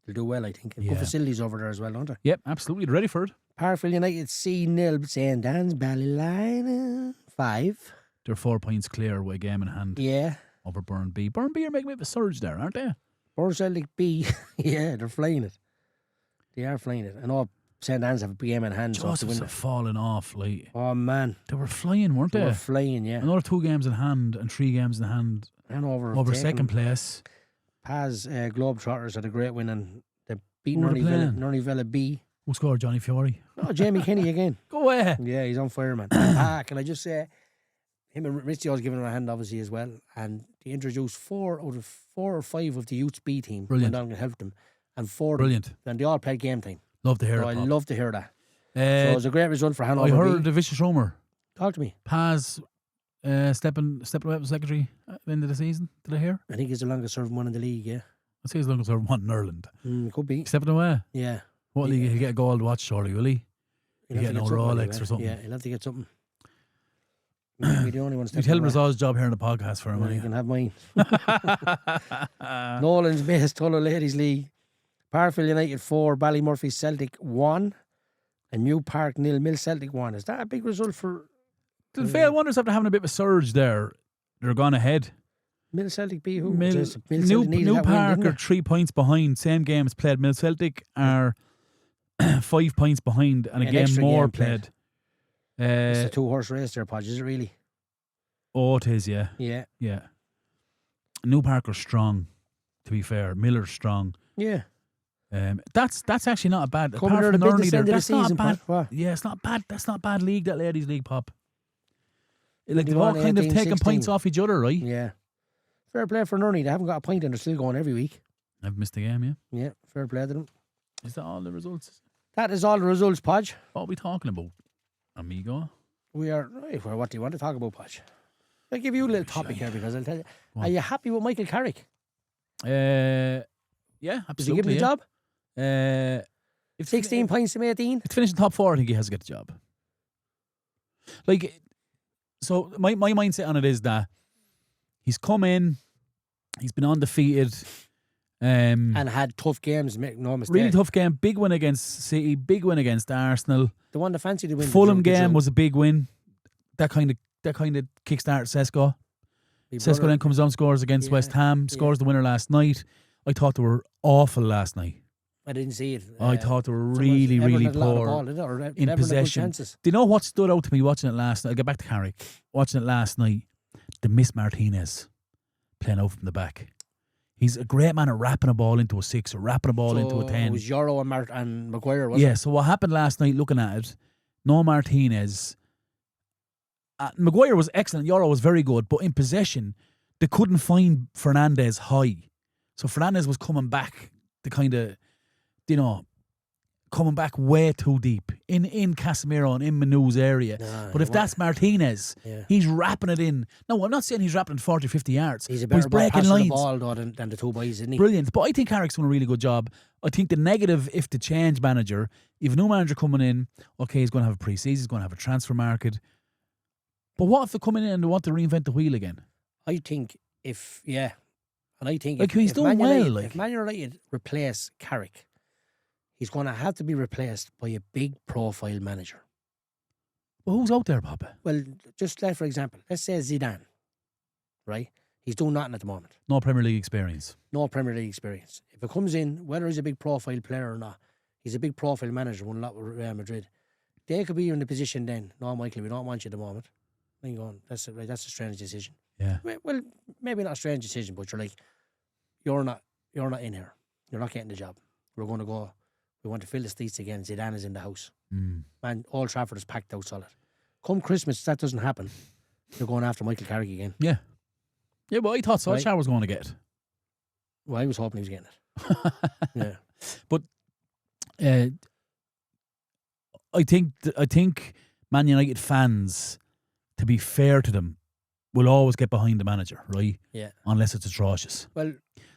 [SPEAKER 2] They'll do well, I think. And
[SPEAKER 3] Yeah.
[SPEAKER 2] good facilities over there as well, don't they?
[SPEAKER 3] Yep, absolutely. They're ready for it.
[SPEAKER 2] Parkville United C-0, St. Dan's Ballyline 5.
[SPEAKER 3] They're 4 points clear with a game in hand
[SPEAKER 2] Yeah.
[SPEAKER 3] over Burn B. Burn B are making a bit of a surge there, aren't they?
[SPEAKER 2] Burn Celtic B. Yeah, they're flying it. They are flying it. I know St. Anne's have a game in hand. So if they
[SPEAKER 3] Joseph's
[SPEAKER 2] win
[SPEAKER 3] are falling off. Like
[SPEAKER 2] oh, man.
[SPEAKER 3] they were flying, weren't
[SPEAKER 2] They
[SPEAKER 3] they?
[SPEAKER 2] were flying, yeah.
[SPEAKER 3] Another 2 games in hand and 3 games in hand
[SPEAKER 2] And over
[SPEAKER 3] over
[SPEAKER 2] taken
[SPEAKER 3] second place.
[SPEAKER 2] Paz Globetrotters had a great win and they beat
[SPEAKER 3] Who were they
[SPEAKER 2] Nerney Villa B.
[SPEAKER 3] Who scored? Johnny Fiore.
[SPEAKER 2] Oh, Jamie Kenny again.
[SPEAKER 3] Go away.
[SPEAKER 2] Yeah, he's on fire, man. Can I just say, him and Richie was giving him a hand, obviously, as well. And they introduced 4 out of 4 or 5 of the Youth B team.
[SPEAKER 3] Brilliant.
[SPEAKER 2] Went on and helped them. And 4
[SPEAKER 3] Brilliant.
[SPEAKER 2] And they all played game time.
[SPEAKER 3] Love to hear
[SPEAKER 2] So
[SPEAKER 3] it.
[SPEAKER 2] I
[SPEAKER 3] Pop.
[SPEAKER 2] love to hear that. So it was a great result for Hanover
[SPEAKER 3] I heard
[SPEAKER 2] B.
[SPEAKER 3] the vicious rumour.
[SPEAKER 2] Talk to me.
[SPEAKER 3] Paz stepping away from secretary at the end of the season. Did I hear?
[SPEAKER 2] I think he's the longest serving one in the league, yeah.
[SPEAKER 3] I'd say as long as they're one in Ireland.
[SPEAKER 2] Could be.
[SPEAKER 3] Stepping away.
[SPEAKER 2] Yeah.
[SPEAKER 3] What league? He'll get a gold watch, surely, will he?
[SPEAKER 2] He'll
[SPEAKER 3] You
[SPEAKER 2] have
[SPEAKER 3] get
[SPEAKER 2] to
[SPEAKER 3] no
[SPEAKER 2] something
[SPEAKER 3] Rolex
[SPEAKER 2] anyway.
[SPEAKER 3] or something.
[SPEAKER 2] Yeah, he'll have to get something. Maybe the only one
[SPEAKER 3] You
[SPEAKER 2] stepping
[SPEAKER 3] tell him
[SPEAKER 2] away.
[SPEAKER 3] it's all his job here in the podcast for him.
[SPEAKER 2] Well,
[SPEAKER 3] will
[SPEAKER 2] you
[SPEAKER 3] you?
[SPEAKER 2] can have mine. Nolan's base, Tulla Ladies League. Parkville United 4, Ballymurphy Celtic 1, and New Park 0, Mill Celtic 1. Is that a big result for
[SPEAKER 3] The Vale Wonders, after having a bit of a surge there, they're gone ahead.
[SPEAKER 2] Mill Celtic B? Who?
[SPEAKER 3] Mill,
[SPEAKER 2] Celtic needed
[SPEAKER 3] New
[SPEAKER 2] that win,
[SPEAKER 3] Park
[SPEAKER 2] didn't
[SPEAKER 3] are 3 points behind. Same games played. Mill Celtic are 5 points behind, and a
[SPEAKER 2] An
[SPEAKER 3] game
[SPEAKER 2] extra
[SPEAKER 3] more
[SPEAKER 2] game played.
[SPEAKER 3] played.
[SPEAKER 2] It's a 2-horse race there, Podge, is it really?
[SPEAKER 3] Oh, it is, yeah.
[SPEAKER 2] Yeah.
[SPEAKER 3] Yeah. New Park are strong, to be fair. Miller's strong.
[SPEAKER 2] Yeah.
[SPEAKER 3] That's actually not a bad.
[SPEAKER 2] Coming
[SPEAKER 3] Apart
[SPEAKER 2] near
[SPEAKER 3] from
[SPEAKER 2] the
[SPEAKER 3] Nerney
[SPEAKER 2] business
[SPEAKER 3] there,
[SPEAKER 2] end of the
[SPEAKER 3] that's not a
[SPEAKER 2] season,
[SPEAKER 3] bad.
[SPEAKER 2] Podge. What?
[SPEAKER 3] Yeah, it's not bad. That's not a bad league, that ladies' league, Pop. Like they've
[SPEAKER 2] 21,
[SPEAKER 3] all kind of
[SPEAKER 2] 18,
[SPEAKER 3] taken
[SPEAKER 2] 16.
[SPEAKER 3] points off each other, right?
[SPEAKER 2] Yeah. Fair play for Nerney. They haven't got a point and they're still going every week.
[SPEAKER 3] I've missed a game, yeah.
[SPEAKER 2] Yeah, fair play to them.
[SPEAKER 3] Is that all the results?
[SPEAKER 2] That is all the results, Podge.
[SPEAKER 3] What are we talking about, amigo?
[SPEAKER 2] We are. Right, well, what do you want to talk about, Podge? I'll give you a little topic here because I'll tell you.
[SPEAKER 3] Go on.
[SPEAKER 2] Are you happy with Michael Carrick?
[SPEAKER 3] Yeah, absolutely.
[SPEAKER 2] Did you give him the job?
[SPEAKER 3] If
[SPEAKER 2] 16 points from 18?
[SPEAKER 3] to finish in top 4, I think he has to get the job. Like, so my mindset on it is that he's come in, he's been undefeated,
[SPEAKER 2] And had tough games, make no mistake.
[SPEAKER 3] really tough game, big win against City, big win against Arsenal.
[SPEAKER 2] The one that fancied to win.
[SPEAKER 3] Fulham game was a big win. That kind of kickstarted Sesko. Sesko then comes on, scores against
[SPEAKER 2] Yeah,
[SPEAKER 3] West Ham, scores the winner last night. I thought they were awful last night.
[SPEAKER 2] I didn't see it.
[SPEAKER 3] I thought they were really, really poor in possession. Do you know what stood out to me watching it last night? I'll get back to Carrick. Watching it last night, the Miss Martinez playing out from the back. He's a great man at wrapping a ball into a 6 or wrapping a ball into a 10.
[SPEAKER 2] It was Euro and Maguire, wasn't
[SPEAKER 3] Yeah,
[SPEAKER 2] it?
[SPEAKER 3] so what happened last night, looking at it, no Martinez. Maguire was excellent. Euro was very good, but in possession, they couldn't find Fernandez high. So Fernandez was coming back to kind of, coming back way too deep in Casemiro and in Manu's area. But if that's Martinez, he's wrapping it in. No, I'm not saying he's wrapping it 40, 50 yards.
[SPEAKER 2] He's a
[SPEAKER 3] but
[SPEAKER 2] better
[SPEAKER 3] breaking
[SPEAKER 2] passer of
[SPEAKER 3] lines.
[SPEAKER 2] the ball though than the two boys, isn't he?
[SPEAKER 3] Brilliant. But I think Carrick's done a really good job. I think the negative, if the change manager, if a new manager coming in, okay, he's going to have a pre-season, he's going to have a transfer market. But what if they're coming in and they want to reinvent the wheel again?
[SPEAKER 2] I think and I think
[SPEAKER 3] Like,
[SPEAKER 2] if,
[SPEAKER 3] he's
[SPEAKER 2] if
[SPEAKER 3] doing
[SPEAKER 2] Man
[SPEAKER 3] well,
[SPEAKER 2] United,
[SPEAKER 3] like.
[SPEAKER 2] if Man United replace Carrick, he's going to have to be replaced by a big profile manager.
[SPEAKER 3] Well, who's out there, Papa?
[SPEAKER 2] Well, for example, let's say Zidane, right? He's doing nothing at the moment.
[SPEAKER 3] No Premier League experience.
[SPEAKER 2] No Premier League experience. If it comes in, whether he's a big profile player or not, he's a big profile manager, won a lot with Real Madrid. They could be in the position then, no, Michael, we don't want you at the moment. Then you're going, that's a strange decision.
[SPEAKER 3] Yeah.
[SPEAKER 2] Well, maybe not a strange decision, but you're like, you're not in here. You're not getting the job. We're going to go. We want to fill the seats again. Zidane is in the house. Man, Old Trafford is packed out solid. Come Christmas, that doesn't happen. You're going after Michael Carrick again.
[SPEAKER 3] Yeah. Yeah, but I thought Solskjaer
[SPEAKER 2] Right.
[SPEAKER 3] was going to get it.
[SPEAKER 2] Well, I was hoping he was getting it. Yeah.
[SPEAKER 3] But I think Man United fans, to be fair to them, will always get behind the manager, right?
[SPEAKER 2] Yeah.
[SPEAKER 3] Unless it's atrocious.
[SPEAKER 2] Well,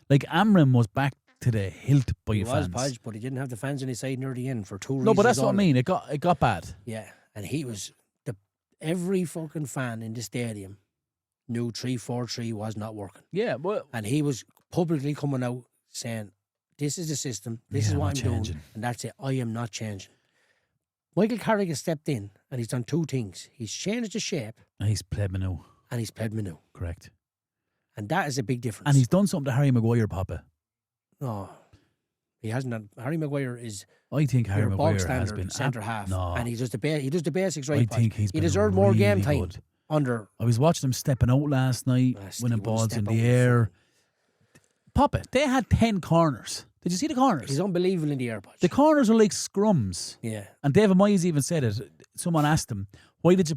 [SPEAKER 3] Like Amram was back to the hilt by
[SPEAKER 2] he
[SPEAKER 3] your
[SPEAKER 2] was
[SPEAKER 3] fans.
[SPEAKER 2] Podge, but he didn't have the fans on his side near the end for 2 reasons.
[SPEAKER 3] No, but that's what I
[SPEAKER 2] only.
[SPEAKER 3] mean. It got bad.
[SPEAKER 2] Yeah, and he was every fucking fan in the stadium knew 3-4-3 was not working,
[SPEAKER 3] Yeah, well,
[SPEAKER 2] and he was publicly coming out saying, "This is the system. This is
[SPEAKER 3] I'm
[SPEAKER 2] what
[SPEAKER 3] not
[SPEAKER 2] I'm doing,
[SPEAKER 3] changing."
[SPEAKER 2] and that's it. I am not changing." Michael Carrick has stepped in and he's done 2 things. He's changed the shape
[SPEAKER 3] he's played Manu,
[SPEAKER 2] and he's played Manu,
[SPEAKER 3] correct.
[SPEAKER 2] and that is a big difference.
[SPEAKER 3] And he's done something to Harry Maguire, Papa.
[SPEAKER 2] no, he hasn't done. Harry Maguire is
[SPEAKER 3] I think Harry
[SPEAKER 2] your bog
[SPEAKER 3] Maguire has
[SPEAKER 2] standard
[SPEAKER 3] been
[SPEAKER 2] centre half,
[SPEAKER 3] No,
[SPEAKER 2] and he does the basics right.
[SPEAKER 3] I
[SPEAKER 2] Podge.
[SPEAKER 3] think he's
[SPEAKER 2] he
[SPEAKER 3] been
[SPEAKER 2] deserved more game
[SPEAKER 3] really
[SPEAKER 2] time
[SPEAKER 3] good.
[SPEAKER 2] under.
[SPEAKER 3] I was watching him stepping out last night,
[SPEAKER 2] Last,
[SPEAKER 3] winning
[SPEAKER 2] he wouldn't
[SPEAKER 3] balls
[SPEAKER 2] step
[SPEAKER 3] in
[SPEAKER 2] out
[SPEAKER 3] the
[SPEAKER 2] with
[SPEAKER 3] air. Papa, they had 10 corners. Did you see the corners?
[SPEAKER 2] He's unbelievable in the air, Podge.
[SPEAKER 3] The corners are like scrums.
[SPEAKER 2] Yeah.
[SPEAKER 3] And David Moyes even said it. Someone asked him, why did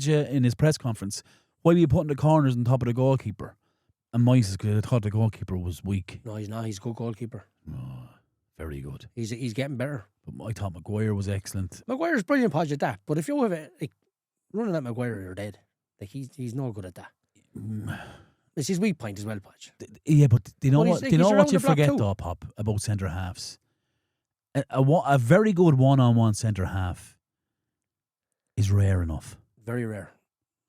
[SPEAKER 3] you, in his press conference, why were you putting the corners on top of the goalkeeper? And Moyes says, because I thought the goalkeeper was weak.
[SPEAKER 2] No, he's not. He's a good goalkeeper.
[SPEAKER 3] Oh, very good.
[SPEAKER 2] He's getting better.
[SPEAKER 3] But I thought Maguire was excellent.
[SPEAKER 2] Maguire's brilliant, Podge, at that. But if you have running at Maguire, you're dead. Like he's no good at that. It's his weak point as well, Podge.
[SPEAKER 3] Yeah, but do you know
[SPEAKER 2] Well,
[SPEAKER 3] what?
[SPEAKER 2] he's-
[SPEAKER 3] Do you know
[SPEAKER 2] he's
[SPEAKER 3] what
[SPEAKER 2] around
[SPEAKER 3] you
[SPEAKER 2] the block
[SPEAKER 3] forget
[SPEAKER 2] too.
[SPEAKER 3] though, Pop, about centre halves? A very good one-on-one centre half is rare enough.
[SPEAKER 2] Very rare.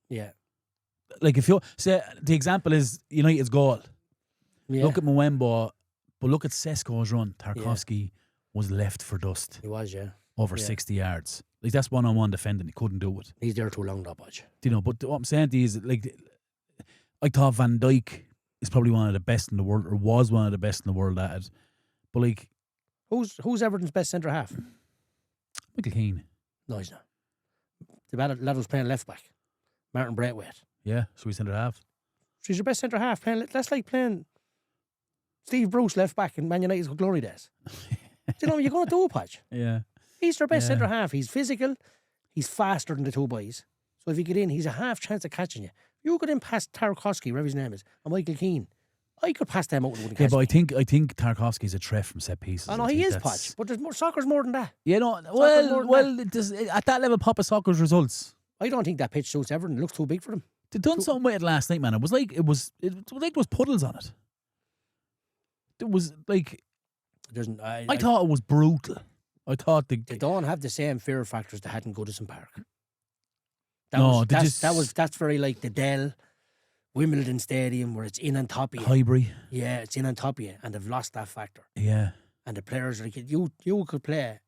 [SPEAKER 2] Yeah.
[SPEAKER 3] Like if you say the example is United's goal.
[SPEAKER 2] Yeah.
[SPEAKER 3] Look at Mwembo, but look at Sesko's run. Tarkovsky was left for dust
[SPEAKER 2] He was, yeah.
[SPEAKER 3] over
[SPEAKER 2] Yeah.
[SPEAKER 3] 60 yards. Like that's one-on-one defending. He couldn't do it.
[SPEAKER 2] He's there too long, though, Podge.
[SPEAKER 3] Do you know? But what I'm saying to you is, like, I thought Van Dijk is probably one of the best in the world, or was one of the best in the world at it. But like
[SPEAKER 2] Who's Everton's best centre half?
[SPEAKER 3] Michael Keane,
[SPEAKER 2] No, he's not. The lad was playing left back. Martin Braithwaite.
[SPEAKER 3] yeah, so he's centre half.
[SPEAKER 2] She's your best centre half. That's like playing Steve Bruce left back in Man United's glory days. Do you know what you're going to do, Podge?
[SPEAKER 3] Yeah,
[SPEAKER 2] He's their best
[SPEAKER 3] Yeah.
[SPEAKER 2] centre half. He's physical. He's faster than the two boys. So if you get in, he's a half chance of catching you. You get in past Tarkovsky, whatever his name is, and Michael Keane. I could pass them out and wouldn't
[SPEAKER 3] yeah,
[SPEAKER 2] catch
[SPEAKER 3] but
[SPEAKER 2] me.
[SPEAKER 3] I think Tarkovsky's a threat from set pieces.
[SPEAKER 2] I know
[SPEAKER 3] I
[SPEAKER 2] he
[SPEAKER 3] think
[SPEAKER 2] is,
[SPEAKER 3] that's-
[SPEAKER 2] Podge, but there's more. Soccer's more than that.
[SPEAKER 3] You know,
[SPEAKER 2] more than
[SPEAKER 3] well, at that level, Papa Soccer's results.
[SPEAKER 2] I don't think that pitch suits Everton. It looks too big for them.
[SPEAKER 3] They done something with it last night, man. It was like there was puddles on it. It was like
[SPEAKER 2] It doesn't.
[SPEAKER 3] I thought it was brutal. I thought
[SPEAKER 2] they don't have the same fear factors they had in Goodison Park. That's very like the Dell, Wimbledon Stadium, where it's in on top of you.
[SPEAKER 3] Highbury.
[SPEAKER 2] Yeah, it's in on top of you, and they've lost that factor.
[SPEAKER 3] Yeah.
[SPEAKER 2] And the players, like you could play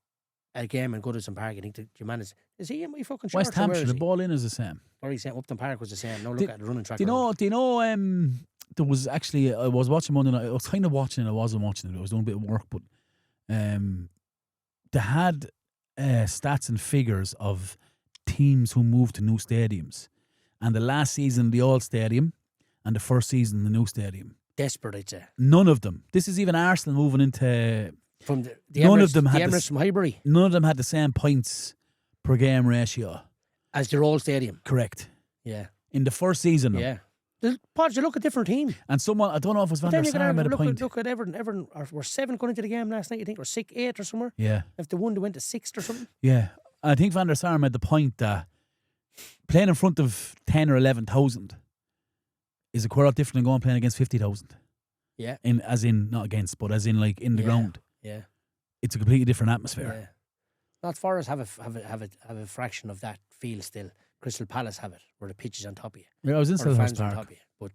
[SPEAKER 2] a game in Goodison Park and think that your man is he in my fucking shorts?
[SPEAKER 3] West
[SPEAKER 2] or where
[SPEAKER 3] Hampshire,
[SPEAKER 2] is
[SPEAKER 3] the
[SPEAKER 2] he?
[SPEAKER 3] ball in is the same.
[SPEAKER 2] Or he's saying Upton Park was the same. Now look
[SPEAKER 3] Did-
[SPEAKER 2] at the running track.
[SPEAKER 3] Do you know, there was actually, I was watching Monday night, I was kind of watching it, I wasn't watching it, I was doing a bit of work, but they had stats and figures of teams who moved to new stadiums. And the last season, the old stadium, and the first season, the new stadium.
[SPEAKER 2] desperate, I'd say.
[SPEAKER 3] None of them. This is even Arsenal moving into.
[SPEAKER 2] From the
[SPEAKER 3] None
[SPEAKER 2] Emirates,
[SPEAKER 3] of them
[SPEAKER 2] the
[SPEAKER 3] had
[SPEAKER 2] Emirates
[SPEAKER 3] this-
[SPEAKER 2] from Highbury
[SPEAKER 3] None of them had the same points per game ratio.
[SPEAKER 2] as their old stadium.
[SPEAKER 3] Correct.
[SPEAKER 2] Yeah.
[SPEAKER 3] In the first season. though.
[SPEAKER 2] Yeah. Podge, you look a different team.
[SPEAKER 3] And someone, I don't know if it was Van
[SPEAKER 2] But
[SPEAKER 3] der
[SPEAKER 2] then you
[SPEAKER 3] Sar made a
[SPEAKER 2] can
[SPEAKER 3] point.
[SPEAKER 2] look at Everton. Everton were 7 going into the game last night, I think, or 6, 8 or somewhere.
[SPEAKER 3] Yeah.
[SPEAKER 2] If they won, they went to 6th or something.
[SPEAKER 3] Yeah. I think Van der Sar made the point that playing in front of 10 or 11,000 is a quite a lot different than going playing against 50,000.
[SPEAKER 2] Yeah.
[SPEAKER 3] As in, not against, but as in like in the ground.
[SPEAKER 2] Yeah.
[SPEAKER 3] It's a completely different atmosphere.
[SPEAKER 2] Yeah. Not Forest have a fraction of that feel still. Crystal Palace have it, where the pitch is on top of you.
[SPEAKER 3] Yeah, I was in
[SPEAKER 2] Or the
[SPEAKER 3] Selhurst
[SPEAKER 2] fans on top
[SPEAKER 3] Park.
[SPEAKER 2] of you. But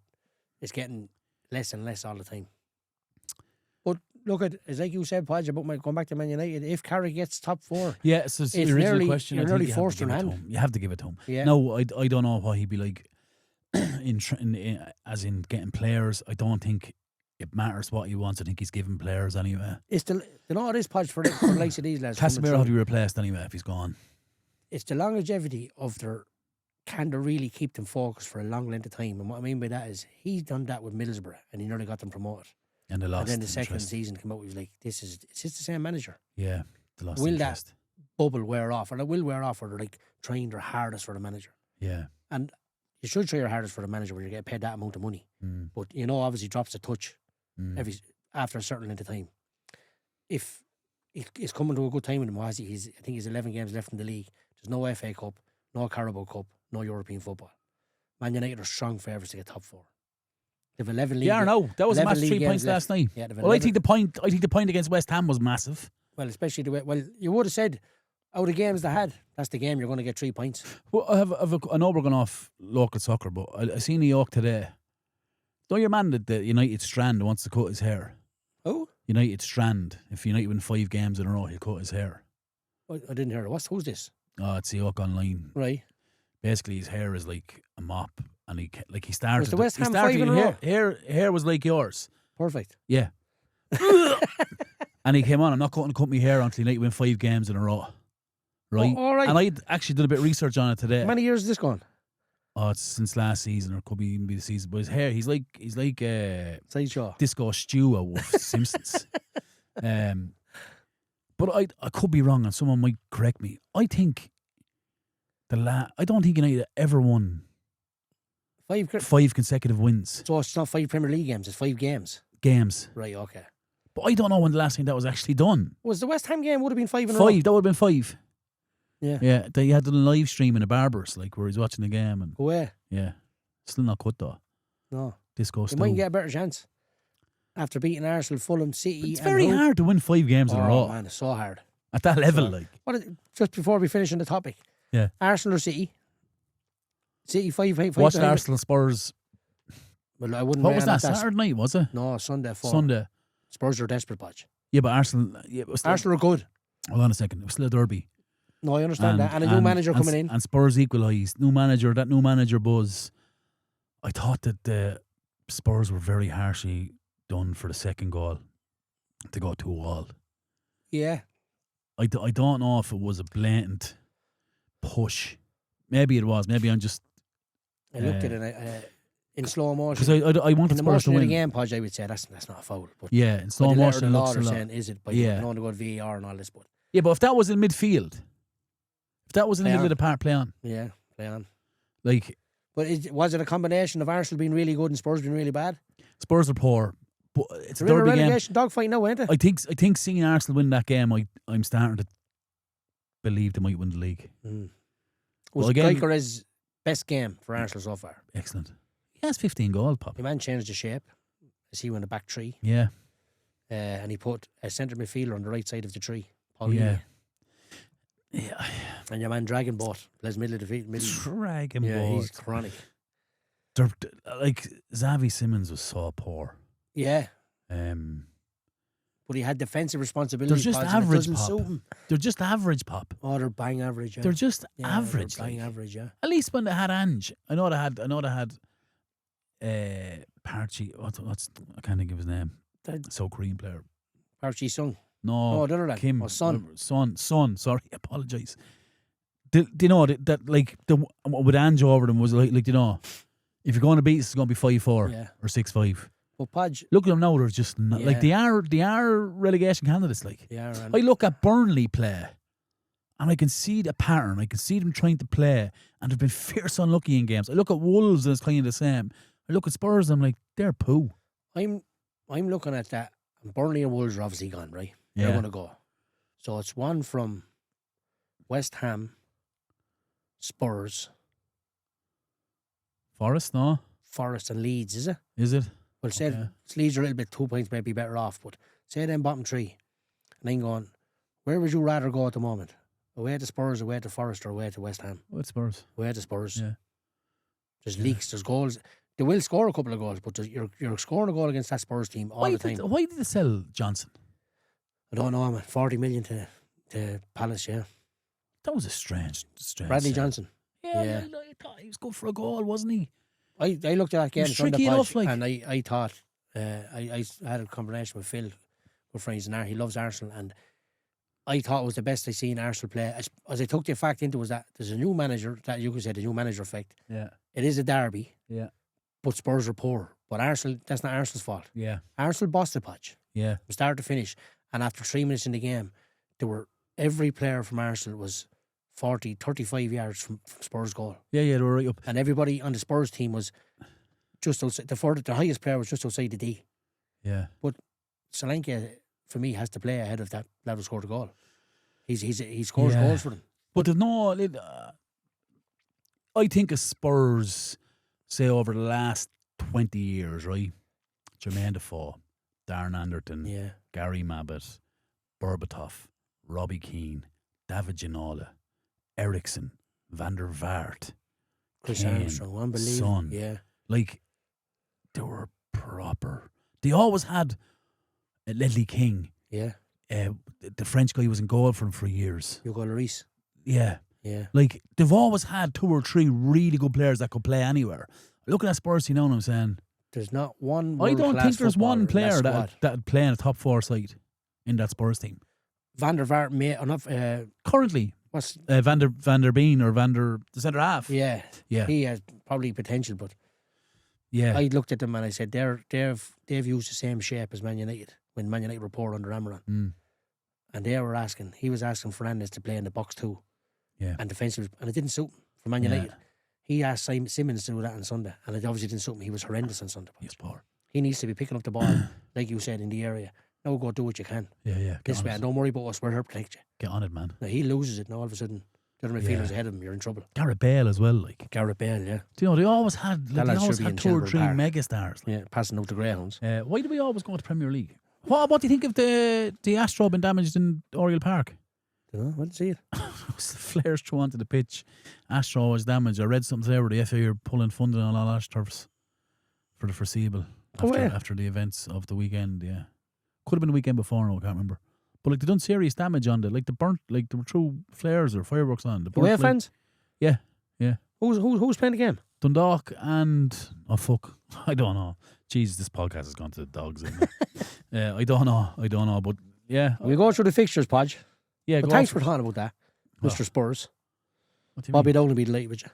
[SPEAKER 2] it's getting less and less all the time. But look at, it's like you said, Podge, about going back to Man United. If Carrick gets top 4,
[SPEAKER 3] Yeah, so it's the
[SPEAKER 2] It's
[SPEAKER 3] original
[SPEAKER 2] nearly-
[SPEAKER 3] question.
[SPEAKER 2] you're
[SPEAKER 3] I think
[SPEAKER 2] nearly
[SPEAKER 3] you have to
[SPEAKER 2] forced
[SPEAKER 3] give
[SPEAKER 2] your
[SPEAKER 3] it to
[SPEAKER 2] hand.
[SPEAKER 3] him. You have to give it to him.
[SPEAKER 2] Yeah.
[SPEAKER 3] No, I don't know what he'd be like as in getting players. I don't think it matters what he wants. I think he's giving players anyway.
[SPEAKER 2] it's the, you know what it is, Podge, for the likes of these lads. coming
[SPEAKER 3] Casemiro had to
[SPEAKER 2] through.
[SPEAKER 3] be replaced anyway if he's gone.
[SPEAKER 2] It's the longevity of their, can they really keep them focused for a long length of time? And what I mean by that is he's done that with Middlesbrough and he nearly got them promoted.
[SPEAKER 3] And they lost
[SPEAKER 2] And then the second
[SPEAKER 3] interest.
[SPEAKER 2] season came out, he was like, is this the same manager?
[SPEAKER 3] Yeah, they lost
[SPEAKER 2] Will that-
[SPEAKER 3] interest.
[SPEAKER 2] Bubble wear off, or it will wear off, or they're like trying their hardest for the manager.
[SPEAKER 3] Yeah.
[SPEAKER 2] And you should try your hardest for the manager when you get paid that amount of money.
[SPEAKER 3] Mm.
[SPEAKER 2] But you know, obviously drops a touch
[SPEAKER 3] Mm.
[SPEAKER 2] after a certain length of time. If it's coming to a good time with him, I think he's 11 games left in the league. There's no FA Cup, no Carabao Cup, no European football. Man United are strong favourites to get top 4. They've 11 league.
[SPEAKER 3] Yeah, no, that was a
[SPEAKER 2] 11
[SPEAKER 3] match. 3
[SPEAKER 2] league
[SPEAKER 3] points
[SPEAKER 2] games
[SPEAKER 3] last night.
[SPEAKER 2] Yeah, they've
[SPEAKER 3] Well, I
[SPEAKER 2] 11
[SPEAKER 3] think the point against West Ham was massive.
[SPEAKER 2] Well, especially the way. Well, you would have said out of games they had, that's the game you're going to get 3 points.
[SPEAKER 3] Well, I know we're going off local soccer, but I seen New York today. Know your man that the United Strand wants to cut his hair.
[SPEAKER 2] Oh,
[SPEAKER 3] United Strand. If United win 5 games in a row, he'll cut his hair.
[SPEAKER 2] I didn't hear it. Who's this?
[SPEAKER 3] Oh, it's the York online.
[SPEAKER 2] Right.
[SPEAKER 3] Basically, his hair is like a mop, and he started.
[SPEAKER 2] Was the West
[SPEAKER 3] he
[SPEAKER 2] Ham
[SPEAKER 3] started
[SPEAKER 2] 5 in a row?
[SPEAKER 3] hair was like yours.
[SPEAKER 2] Perfect.
[SPEAKER 3] Yeah. And he came on. I'm not going to cut my hair until United win 5 games in a row. Right.
[SPEAKER 2] Oh, all right.
[SPEAKER 3] And I actually did a bit of research on it today.
[SPEAKER 2] How many years is this gone?
[SPEAKER 3] Oh, it's since last season, or it could be even be the season. But his hair, he's like
[SPEAKER 2] Sideshow.
[SPEAKER 3] Disco Stew out of Simpsons. But I could be wrong, and someone might correct me. I think I don't think United ever won 5 consecutive wins
[SPEAKER 2] So it's not 5 Premier League games, it's 5 games.
[SPEAKER 3] games.
[SPEAKER 2] Right, okay.
[SPEAKER 3] But I don't know when the last time that was actually done.
[SPEAKER 2] Was the West Ham game would have been 5 in a row?
[SPEAKER 3] 5, that would have been 5.
[SPEAKER 2] Yeah.
[SPEAKER 3] Yeah, they had the live stream in the Barbers, like where he's watching the game, and
[SPEAKER 2] Go away.
[SPEAKER 3] yeah, still not cut though.
[SPEAKER 2] No.
[SPEAKER 3] Disco
[SPEAKER 2] You
[SPEAKER 3] Stew.
[SPEAKER 2] might get a better chance. After beating Arsenal, Fulham, City.
[SPEAKER 3] It's
[SPEAKER 2] and
[SPEAKER 3] very
[SPEAKER 2] Hull.
[SPEAKER 3] hard to win 5 games in a row
[SPEAKER 2] Oh, man, it's so hard.
[SPEAKER 3] at that level.
[SPEAKER 2] So-
[SPEAKER 3] Like,
[SPEAKER 2] Just before we finish on the topic.
[SPEAKER 3] Yeah.
[SPEAKER 2] Arsenal or City? City 5.
[SPEAKER 3] watched
[SPEAKER 2] behind.
[SPEAKER 3] Arsenal Spurs.
[SPEAKER 2] Well, I wouldn't
[SPEAKER 3] What
[SPEAKER 2] weigh
[SPEAKER 3] was
[SPEAKER 2] on
[SPEAKER 3] that?
[SPEAKER 2] That's-
[SPEAKER 3] Saturday night, was it?
[SPEAKER 2] No, Sunday 4.
[SPEAKER 3] Sunday.
[SPEAKER 2] Spurs are desperate, Podge.
[SPEAKER 3] Yeah, but Arsenal. Yeah, it was still,
[SPEAKER 2] Arsenal are good.
[SPEAKER 3] hold on a second. It was still a derby.
[SPEAKER 2] No, I understand that. And a new manager coming in.
[SPEAKER 3] And Spurs equalised. That new manager buzz. I thought that the Spurs were very harshly done for the second goal to go to a wall.
[SPEAKER 2] Yeah.
[SPEAKER 3] I don't know if it was a blatant push. Maybe it was. Maybe I'm just
[SPEAKER 2] I looked at it in slow motion.
[SPEAKER 3] because I wanted
[SPEAKER 2] In the
[SPEAKER 3] Spurs to
[SPEAKER 2] motion of the
[SPEAKER 3] win.
[SPEAKER 2] game, Podge, I would say that's not a foul. But
[SPEAKER 3] Yeah, in
[SPEAKER 2] by
[SPEAKER 3] slow
[SPEAKER 2] the letter of
[SPEAKER 3] motion
[SPEAKER 2] the
[SPEAKER 3] it
[SPEAKER 2] law,
[SPEAKER 3] looks a
[SPEAKER 2] they're
[SPEAKER 3] lot.
[SPEAKER 2] saying, is it? By
[SPEAKER 3] Yeah.
[SPEAKER 2] knowing to go to VAR and all this. But
[SPEAKER 3] Yeah, but if that was in midfield, if that was in the
[SPEAKER 2] Play
[SPEAKER 3] middle
[SPEAKER 2] on.
[SPEAKER 3] of the park, play on.
[SPEAKER 2] yeah, play on.
[SPEAKER 3] Like
[SPEAKER 2] But was it a combination of Arsenal being really good and Spurs being really bad?
[SPEAKER 3] Spurs are poor, but it's a
[SPEAKER 2] They're in a
[SPEAKER 3] derby game.
[SPEAKER 2] relegation dogfight now, ain't they?
[SPEAKER 3] I think seeing Arsenal win that game, I'm starting to believe they might win the league.
[SPEAKER 2] Was
[SPEAKER 3] Well, again-
[SPEAKER 2] Gyökeres best game for Arsenal so far?
[SPEAKER 3] Excellent. He has 15 goals, Pop.
[SPEAKER 2] The man changed the shape as he went the back 3,
[SPEAKER 3] Yeah,
[SPEAKER 2] and he put a centre midfielder on the right side of the 3. Paulinho.
[SPEAKER 3] yeah, yeah.
[SPEAKER 2] And your man Dragon Boat plays middle of the field.
[SPEAKER 3] Dragon
[SPEAKER 2] Yeah,
[SPEAKER 3] Ball.
[SPEAKER 2] he's chronic.
[SPEAKER 3] Like Xavi Simmons was so poor.
[SPEAKER 2] Yeah,
[SPEAKER 3] Um,
[SPEAKER 2] but he had defensive responsibility.
[SPEAKER 3] They're just average, Pop.
[SPEAKER 2] Suit him.
[SPEAKER 3] they're just average, Pop.
[SPEAKER 2] Oh, they're bang average. Yeah.
[SPEAKER 3] They're just
[SPEAKER 2] Yeah,
[SPEAKER 3] average.
[SPEAKER 2] They're bang
[SPEAKER 3] like.
[SPEAKER 2] average, yeah.
[SPEAKER 3] At least when they had Ange, I know they had. Parchi. What's I can't think of his name. So Korean player.
[SPEAKER 2] Parchi Sung.
[SPEAKER 3] No,
[SPEAKER 2] Oh, the other lad.
[SPEAKER 3] Kim.
[SPEAKER 2] Oh, Son.
[SPEAKER 3] Son. Sorry, apologise. Do you know that like with Ange over them was like you know, if you're going to beat us, it's going to be 5-4
[SPEAKER 2] Yeah.
[SPEAKER 3] or 6-5.
[SPEAKER 2] But Podge,
[SPEAKER 3] Look at them now; they're just not,
[SPEAKER 2] Yeah.
[SPEAKER 3] like they are relegation candidates. Like
[SPEAKER 2] yeah,
[SPEAKER 3] I look at Burnley play, and I can see the pattern. I can see them trying to play, and they've been fierce unlucky in games. I look at Wolves, and it's kind of the same. I look at Spurs, and I'm like, they're poo.
[SPEAKER 2] I'm looking at that. And Burnley and Wolves are obviously gone, right? They're
[SPEAKER 3] Yeah.
[SPEAKER 2] going to go. So it's one from West Ham, Spurs,
[SPEAKER 3] Forest, no,
[SPEAKER 2] Forest, and Leeds. Is it?
[SPEAKER 3] is it?
[SPEAKER 2] Well, say
[SPEAKER 3] Okay.
[SPEAKER 2] Leeds are a little bit 2 points, maybe better off. But say them bottom three, and then going, where would you rather go at the moment? Away to Spurs, away to Forest, or away to West Ham?
[SPEAKER 3] Oh, it's Spurs.
[SPEAKER 2] Away to Spurs.
[SPEAKER 3] Yeah.
[SPEAKER 2] There's leaks, there's goals. They will score a couple of goals, but you're scoring a goal against that Spurs team all the time.
[SPEAKER 3] Why did they sell Johnson?
[SPEAKER 2] I don't know, man. 40 million to Palace, yeah.
[SPEAKER 3] That was a strange.
[SPEAKER 2] Bradley
[SPEAKER 3] sell.
[SPEAKER 2] Johnson.
[SPEAKER 3] Yeah,
[SPEAKER 2] Yeah.
[SPEAKER 3] I thought he was good for a goal, wasn't he?
[SPEAKER 2] I looked at that game
[SPEAKER 3] was
[SPEAKER 2] Sunday,
[SPEAKER 3] tricky
[SPEAKER 2] Podge,
[SPEAKER 3] enough, like.
[SPEAKER 2] and I thought I had a conversation with Phil, good friends, and he loves Arsenal, and I thought it was the best I seen Arsenal play. As I took the fact into was that there's a new manager, that you could say the new manager effect.
[SPEAKER 3] Yeah.
[SPEAKER 2] It is a derby,
[SPEAKER 3] Yeah.
[SPEAKER 2] but Spurs are poor. But Arsenal, that's not Arsenal's fault.
[SPEAKER 3] Yeah.
[SPEAKER 2] Arsenal bossed the Podge
[SPEAKER 3] Yeah.
[SPEAKER 2] from start to finish, and after 3 minutes in the game, every player from Arsenal was 40, 35 yards from Spurs goal.
[SPEAKER 3] Yeah, they were right up.
[SPEAKER 2] And everybody on the Spurs team was just outside. The highest player was just outside the D.
[SPEAKER 3] Yeah.
[SPEAKER 2] Solanke, for me, has to play ahead of that lad who scored a goal. He scores
[SPEAKER 3] Yeah.
[SPEAKER 2] goals for them.
[SPEAKER 3] But they've no. I think of Spurs, say over the last 20 years, right? Jermaine Defoe, Darren Anderton,
[SPEAKER 2] Yeah.
[SPEAKER 3] Gary Mabbitt, Berbatov, Robbie Keane, David Ginola, Ericsson, Van der Vaart,
[SPEAKER 2] Chris
[SPEAKER 3] Kane,
[SPEAKER 2] Armstrong, unbelievable.
[SPEAKER 3] Son.
[SPEAKER 2] Yeah.
[SPEAKER 3] Like, they were proper. They always had Ledley King.
[SPEAKER 2] Yeah.
[SPEAKER 3] The French guy was in goal for them for years.
[SPEAKER 2] Hugo Lloris.
[SPEAKER 3] Yeah.
[SPEAKER 2] Yeah.
[SPEAKER 3] Like, they've always had 2 or 3 really good players that could play anywhere. Look at that Spurs team now, and I'm saying,
[SPEAKER 2] There's not one
[SPEAKER 3] I don't
[SPEAKER 2] world-class
[SPEAKER 3] think there's
[SPEAKER 2] footballer
[SPEAKER 3] one
[SPEAKER 2] in
[SPEAKER 3] player
[SPEAKER 2] that squad.
[SPEAKER 3] that'd play in a top 4 side in that Spurs team.
[SPEAKER 2] Van der Vaart, or not,
[SPEAKER 3] Currently,
[SPEAKER 2] what's,
[SPEAKER 3] Van der Beek or the centre half.
[SPEAKER 2] yeah.
[SPEAKER 3] Yeah.
[SPEAKER 2] He has probably potential, but
[SPEAKER 3] Yeah.
[SPEAKER 2] I looked at them and I said, they've used the same shape as Man United when Man United were poor under Amaran.
[SPEAKER 3] Mm.
[SPEAKER 2] And he was asking Fernandes to play in the box too.
[SPEAKER 3] Yeah.
[SPEAKER 2] And defensive, and it didn't suit him for Man
[SPEAKER 3] Yeah.
[SPEAKER 2] United. He asked Simmons to do that on Sunday, and it obviously didn't suit him. He was horrendous on Sunday.
[SPEAKER 3] He's poor.
[SPEAKER 2] He needs to be picking up the ball, like you said, in the area. Now go do what you can.
[SPEAKER 3] Yeah, yeah. Get
[SPEAKER 2] This
[SPEAKER 3] on
[SPEAKER 2] way,
[SPEAKER 3] it.
[SPEAKER 2] and don't worry about us. We're here to protect you.
[SPEAKER 3] Get on it, man.
[SPEAKER 2] Now he loses it, and all of a sudden, the other midfielders
[SPEAKER 3] Yeah.
[SPEAKER 2] ahead of him, you're in trouble.
[SPEAKER 3] Gareth Bale as well, like.
[SPEAKER 2] Gareth Bale, yeah.
[SPEAKER 3] Do you know, they always had,
[SPEAKER 2] That lad should be in
[SPEAKER 3] 2 or
[SPEAKER 2] Shelbourne
[SPEAKER 3] 3
[SPEAKER 2] Park.
[SPEAKER 3] megastars.
[SPEAKER 2] Yeah, passing out the greyhounds.
[SPEAKER 3] Why do we always go to Premier League? What do you think of the Astro being damaged in Oriel Park?
[SPEAKER 2] Dunno, I didn't see it.
[SPEAKER 3] Flares thrown onto the pitch. Astro was damaged. I read something there where the FA are pulling funding on all AstroTurfs for the foreseeable after the events of the weekend. Yeah, could have been the weekend before. No, I can't remember. But like they done serious damage on like they were through flares or fireworks on.
[SPEAKER 2] Away
[SPEAKER 3] Like,
[SPEAKER 2] fans?
[SPEAKER 3] yeah.
[SPEAKER 2] Who's playing the game?
[SPEAKER 3] Dundalk and I don't know. Jesus, this podcast has gone to the dogs. Isn't it? I don't know. But yeah,
[SPEAKER 2] We go through the fixtures, Podge.
[SPEAKER 3] yeah.
[SPEAKER 2] But
[SPEAKER 3] go
[SPEAKER 2] thanks
[SPEAKER 3] for
[SPEAKER 2] for
[SPEAKER 3] it.
[SPEAKER 2] talking about that,
[SPEAKER 3] What?
[SPEAKER 2] Mr. Spurs.
[SPEAKER 3] What do you
[SPEAKER 2] Bobby
[SPEAKER 3] mean?
[SPEAKER 2] Dolan will be delighted with you.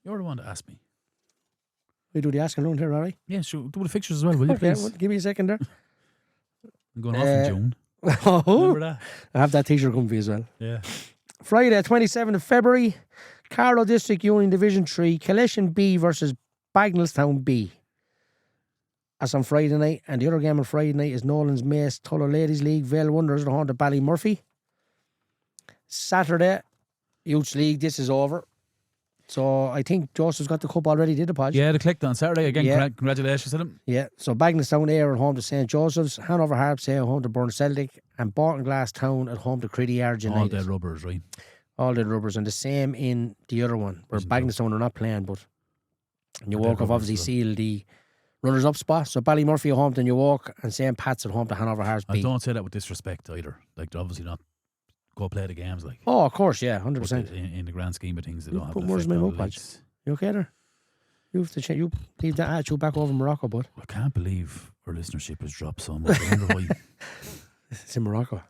[SPEAKER 3] You're the one to ask me.
[SPEAKER 2] We do the asking around here, all right?
[SPEAKER 3] Yeah, sure. Do the fixtures as well, will you,
[SPEAKER 2] Okay,
[SPEAKER 3] please?
[SPEAKER 2] well, give me a second there.
[SPEAKER 3] I'm going off in June.
[SPEAKER 2] Oh,
[SPEAKER 3] Remember that?
[SPEAKER 2] I have that t-shirt coming for you as well.
[SPEAKER 3] Yeah.
[SPEAKER 2] Friday, 27th of February, Carlow District Union Division 3, Killishin B versus Bagnallstown B. That's on Friday night. And the other game on Friday night is Nolan's Mace Tulla Ladies League, Vale Wonders at home to Ballymurphy. Saturday, Youth League, this is over. So I think Joseph's got the cup already, did the Podge?
[SPEAKER 3] Yeah, they clicked on Saturday. Again,
[SPEAKER 2] Yeah.
[SPEAKER 3] congratulations to them.
[SPEAKER 2] Yeah, so Bagnallstown A are at home to St. Joseph's, Hanover Harps A at home to Burn Celtic, and Barton Glass Town at home to Critty Yard
[SPEAKER 3] All
[SPEAKER 2] United.
[SPEAKER 3] dead rubbers, right?
[SPEAKER 2] All the rubbers, and the same in the other one, where
[SPEAKER 3] Isn't
[SPEAKER 2] Bagnallstown are not playing, but New
[SPEAKER 3] Dead
[SPEAKER 2] York have
[SPEAKER 3] rubbers
[SPEAKER 2] obviously
[SPEAKER 3] as well.
[SPEAKER 2] sealed the runners-up spot. So Ballymurphy at home to New York, and St. Pat's at home to Hanover Harps
[SPEAKER 3] I
[SPEAKER 2] B.
[SPEAKER 3] don't say that with disrespect either. Like, they're obviously not go play the games, like.
[SPEAKER 2] Oh, of course, yeah,
[SPEAKER 3] But
[SPEAKER 2] 100%.
[SPEAKER 3] in the grand scheme of things, they
[SPEAKER 2] You
[SPEAKER 3] don't have
[SPEAKER 2] put
[SPEAKER 3] an
[SPEAKER 2] words
[SPEAKER 3] effect
[SPEAKER 2] in my
[SPEAKER 3] on
[SPEAKER 2] mouth,
[SPEAKER 3] the
[SPEAKER 2] Podge.
[SPEAKER 3] leagues.
[SPEAKER 2] You okay there? You have to change. You leave that attitude back over in Morocco, bud.
[SPEAKER 3] I can't believe our listenership has dropped so much. I wonder why.
[SPEAKER 2] It's in Morocco.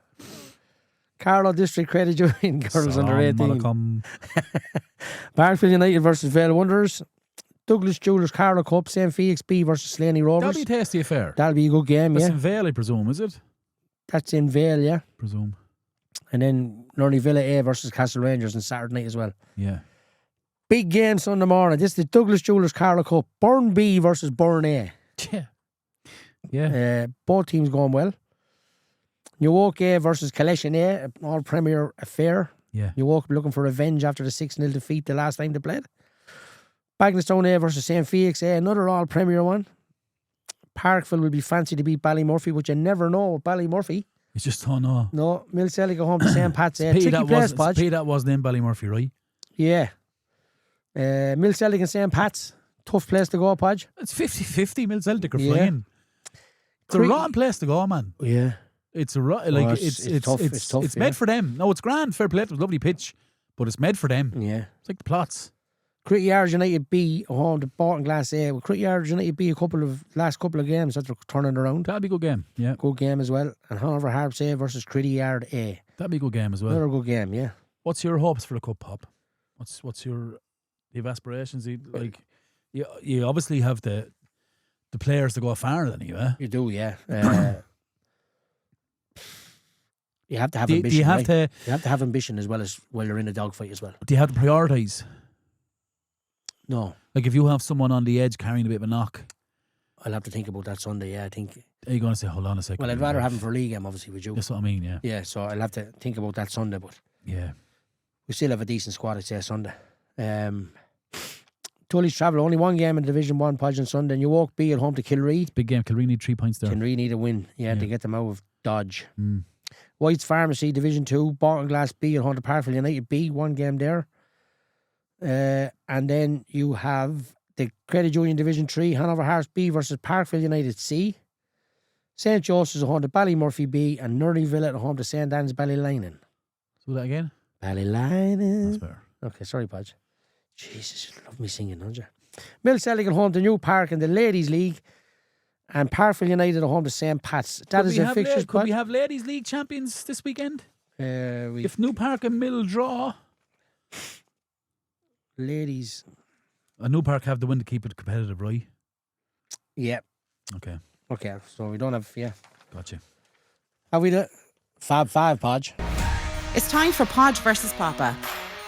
[SPEAKER 2] Carlow District Credit Union girls under 18.
[SPEAKER 3] Alaikum.
[SPEAKER 2] Barkfield United versus Vale Wonders. Douglas Jewellers Carlow Cup, St. Felix B versus Slaney Rovers.
[SPEAKER 3] That'll be a tasty affair.
[SPEAKER 2] That'll be a good game,
[SPEAKER 3] That's
[SPEAKER 2] yeah.
[SPEAKER 3] in Vale, I presume, is it?
[SPEAKER 2] That's in Vale, yeah.
[SPEAKER 3] Presume.
[SPEAKER 2] And then Nurney Villa A versus Castle Rangers on Saturday night as well.
[SPEAKER 3] Yeah.
[SPEAKER 2] Big game Sunday morning. This is the Douglas Jewellers Carlow Cup. Burn B versus Burn A.
[SPEAKER 3] Yeah. Yeah.
[SPEAKER 2] Both teams going well. Newark A versus Collection A, an all-premier affair.
[SPEAKER 3] Yeah.
[SPEAKER 2] Newark looking for revenge after the 6-0 defeat the last time they played. Bagnallstone A versus St. Felix A, another all-premier one. Parkville will be fancy to beat Ballymurphy, which you never know with Ballymurphy.
[SPEAKER 3] It's just, oh no.
[SPEAKER 2] No, Millceltic go home to St. Pat's A.
[SPEAKER 3] Pity
[SPEAKER 2] Tricky place, Podge.
[SPEAKER 3] that wasn't in Ballymurphy, right?
[SPEAKER 2] Yeah. Millceltic and St. Pat's. Tough place to go, Podge.
[SPEAKER 3] It's 50-50. Mill Celtic are
[SPEAKER 2] Yeah.
[SPEAKER 3] flying. It's a rotten place to go, man.
[SPEAKER 2] Yeah.
[SPEAKER 3] It's a like
[SPEAKER 2] it's tough. It's tough,
[SPEAKER 3] it's made for them. No, it's grand. Fair play. It was a lovely pitch, but it's made for them.
[SPEAKER 2] Yeah.
[SPEAKER 3] It's like the plots.
[SPEAKER 2] Cricket Yards United B home to Barton Glass A. Well, Cricket Yards United B last couple of games that they're turning around.
[SPEAKER 3] That'll be a good game. Yeah.
[SPEAKER 2] Good game as well. And Hanover Harps A versus Cricket Yard A.
[SPEAKER 3] That'll be a good game as well.
[SPEAKER 2] Another good game, yeah.
[SPEAKER 3] What's your hopes for the cup, Pop? What's your you have aspirations? You obviously have the players to go far than you, eh?
[SPEAKER 2] You do, yeah. You have to have
[SPEAKER 3] Do
[SPEAKER 2] ambition.
[SPEAKER 3] you have
[SPEAKER 2] right?
[SPEAKER 3] to?
[SPEAKER 2] You have to have ambition as well as while you're in a dogfight as well.
[SPEAKER 3] Do you have to prioritise?
[SPEAKER 2] No,
[SPEAKER 3] Like if you have someone on the edge carrying a bit of a knock,
[SPEAKER 2] I'll have to think about that Sunday. Yeah, I think.
[SPEAKER 3] are you going to say, hold on a second?
[SPEAKER 2] Well, I'd rather have him for a league game, obviously, with you.
[SPEAKER 3] That's what I mean, yeah.
[SPEAKER 2] Yeah, so I'll have to think about that Sunday, but
[SPEAKER 3] Yeah.
[SPEAKER 2] we still have a decent squad, I'd say, Sunday. Tully's travel, only one game in Division 1, Podge on Sunday, and you walk B at home to Kilree.
[SPEAKER 3] Big game. Kilree need 3 points there.
[SPEAKER 2] Kilree need a win,
[SPEAKER 3] Yeah.
[SPEAKER 2] to get them out of Dodge.
[SPEAKER 3] Mm.
[SPEAKER 2] White's Pharmacy, Division 2, Barton Glass B at home to Parkville United B, one game there. And then you have the Credit Union Division 3, Hanover Harps B versus Parkville United C. St. Joseph's at home to Ballymurphy B, and Nurney Villa at home to St. Anne's Ballylinen.
[SPEAKER 3] Do that again?
[SPEAKER 2] Ballylinen.
[SPEAKER 3] That's fair.
[SPEAKER 2] Okay, sorry, Podge. Jesus, you love me singing, don't you? Millceltic at home to New Park in the Ladies League, and Parkville United at home to St. Pat's. That is a fixtures.
[SPEAKER 3] Could we have Ladies League champions this weekend?
[SPEAKER 2] We
[SPEAKER 3] If New Park and Mill draw,
[SPEAKER 2] ladies,
[SPEAKER 3] New Park have the win to keep it competitive, right?
[SPEAKER 2] yeah.
[SPEAKER 3] Okay,
[SPEAKER 2] Okay, so we don't have, yeah.
[SPEAKER 3] gotcha.
[SPEAKER 2] Have we the Fab Five, Podge?
[SPEAKER 1] It's time for Podge versus Papa.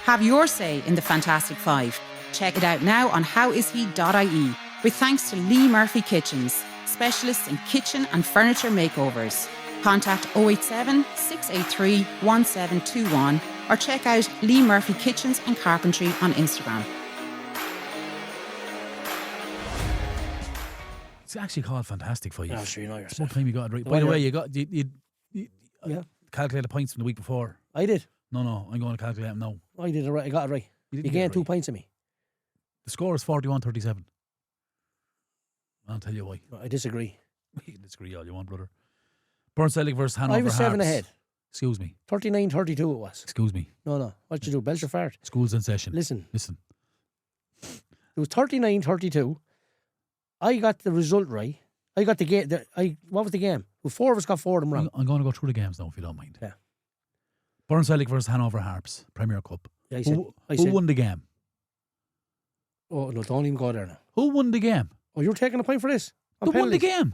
[SPEAKER 1] Have your say in the Fantastic Five. Check it out now on howishe.ie, with thanks to Lee Murphy Kitchens, specialists in kitchen and furniture makeovers. Contact 087 683 1721 or check out Lee Murphy Kitchens and Carpentry on Instagram.
[SPEAKER 3] It's actually called Fantastic Five.
[SPEAKER 2] Oh, sure, you know
[SPEAKER 3] What
[SPEAKER 2] yourself.
[SPEAKER 3] time you got it right?
[SPEAKER 2] No,
[SPEAKER 3] By the
[SPEAKER 2] you're-
[SPEAKER 3] way, you got you
[SPEAKER 2] Yeah.
[SPEAKER 3] calculate the points from the week before.
[SPEAKER 2] I did.
[SPEAKER 3] No, I'm going to calculate them now.
[SPEAKER 2] I did it right. I got it right.
[SPEAKER 3] You
[SPEAKER 2] You
[SPEAKER 3] didn't get
[SPEAKER 2] gained
[SPEAKER 3] it
[SPEAKER 2] 2
[SPEAKER 3] right.
[SPEAKER 2] points of me.
[SPEAKER 3] The score is 41-37. I'll tell you why.
[SPEAKER 2] I disagree.
[SPEAKER 3] You can disagree all you want, brother. Burn Celtic versus Hanover
[SPEAKER 2] I was 7
[SPEAKER 3] Harps.
[SPEAKER 2] ahead.
[SPEAKER 3] Excuse me.
[SPEAKER 2] 39-32 it was.
[SPEAKER 3] Excuse me.
[SPEAKER 2] No. What'd you do? Belch or fart?
[SPEAKER 3] School's in session.
[SPEAKER 2] Listen,
[SPEAKER 3] Listen.
[SPEAKER 2] it was 39-32. I got the result right. I got the game. What was the game? Well, 4 of us got 4 of them wrong.
[SPEAKER 3] I'm going to go through the games now, if you don't mind.
[SPEAKER 2] Yeah.
[SPEAKER 3] Burn Celtic versus Hanover Harps, Premier Cup.
[SPEAKER 2] I
[SPEAKER 3] Who
[SPEAKER 2] said,
[SPEAKER 3] won the game?
[SPEAKER 2] oh, no, don't even go there now.
[SPEAKER 3] Who won the game?
[SPEAKER 2] Oh, you're taking a point for this? On
[SPEAKER 3] Who won the
[SPEAKER 2] penalties?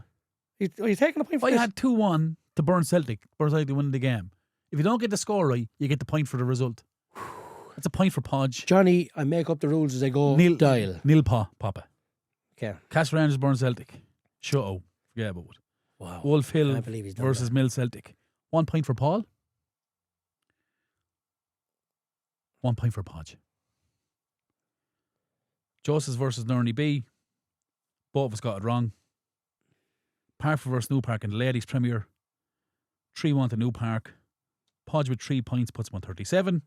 [SPEAKER 3] game?
[SPEAKER 2] Are you taking a point for
[SPEAKER 3] I
[SPEAKER 2] this?
[SPEAKER 3] had 2-1 to Burn Celtic. Burn Celtic to win the game. If you don't get the score right, you get the point for the result. That's a point for Podge.
[SPEAKER 2] Johnny, I make up the rules as I go.
[SPEAKER 3] Nil
[SPEAKER 2] Dial.
[SPEAKER 3] Nil Papa.
[SPEAKER 2] Okay.
[SPEAKER 3] Castle Rangers Burn Celtic. Shut Forget about it.
[SPEAKER 2] Wow.
[SPEAKER 3] Wolf Hill
[SPEAKER 2] Can't believe he's done
[SPEAKER 3] versus
[SPEAKER 2] that.
[SPEAKER 3] Mill Celtic. 1 point for Paul. 1 point for Podge. Joseph's versus Nurney B. Both of us got it wrong. Parkville versus New Park in the Ladies Premier. 3-1 to New Park. Podge with 3 points puts him on 37.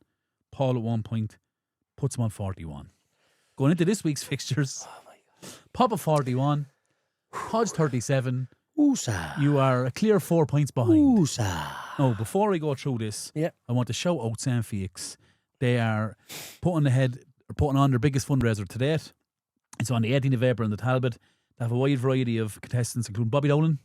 [SPEAKER 3] Paul at 1 point puts him on 41. Going into this week's fixtures, Papa 41, Podge 37.
[SPEAKER 2] Oosa.
[SPEAKER 3] You are a clear 4 points behind.
[SPEAKER 2] Oosa.
[SPEAKER 3] Oh, before I go through this,
[SPEAKER 2] Yeah.
[SPEAKER 3] I want to shout out St. Felix. They are putting on their biggest fundraiser to date. It's on the 18th of April in the Talbot. They have a wide variety of contestants, including Bobby Dolan,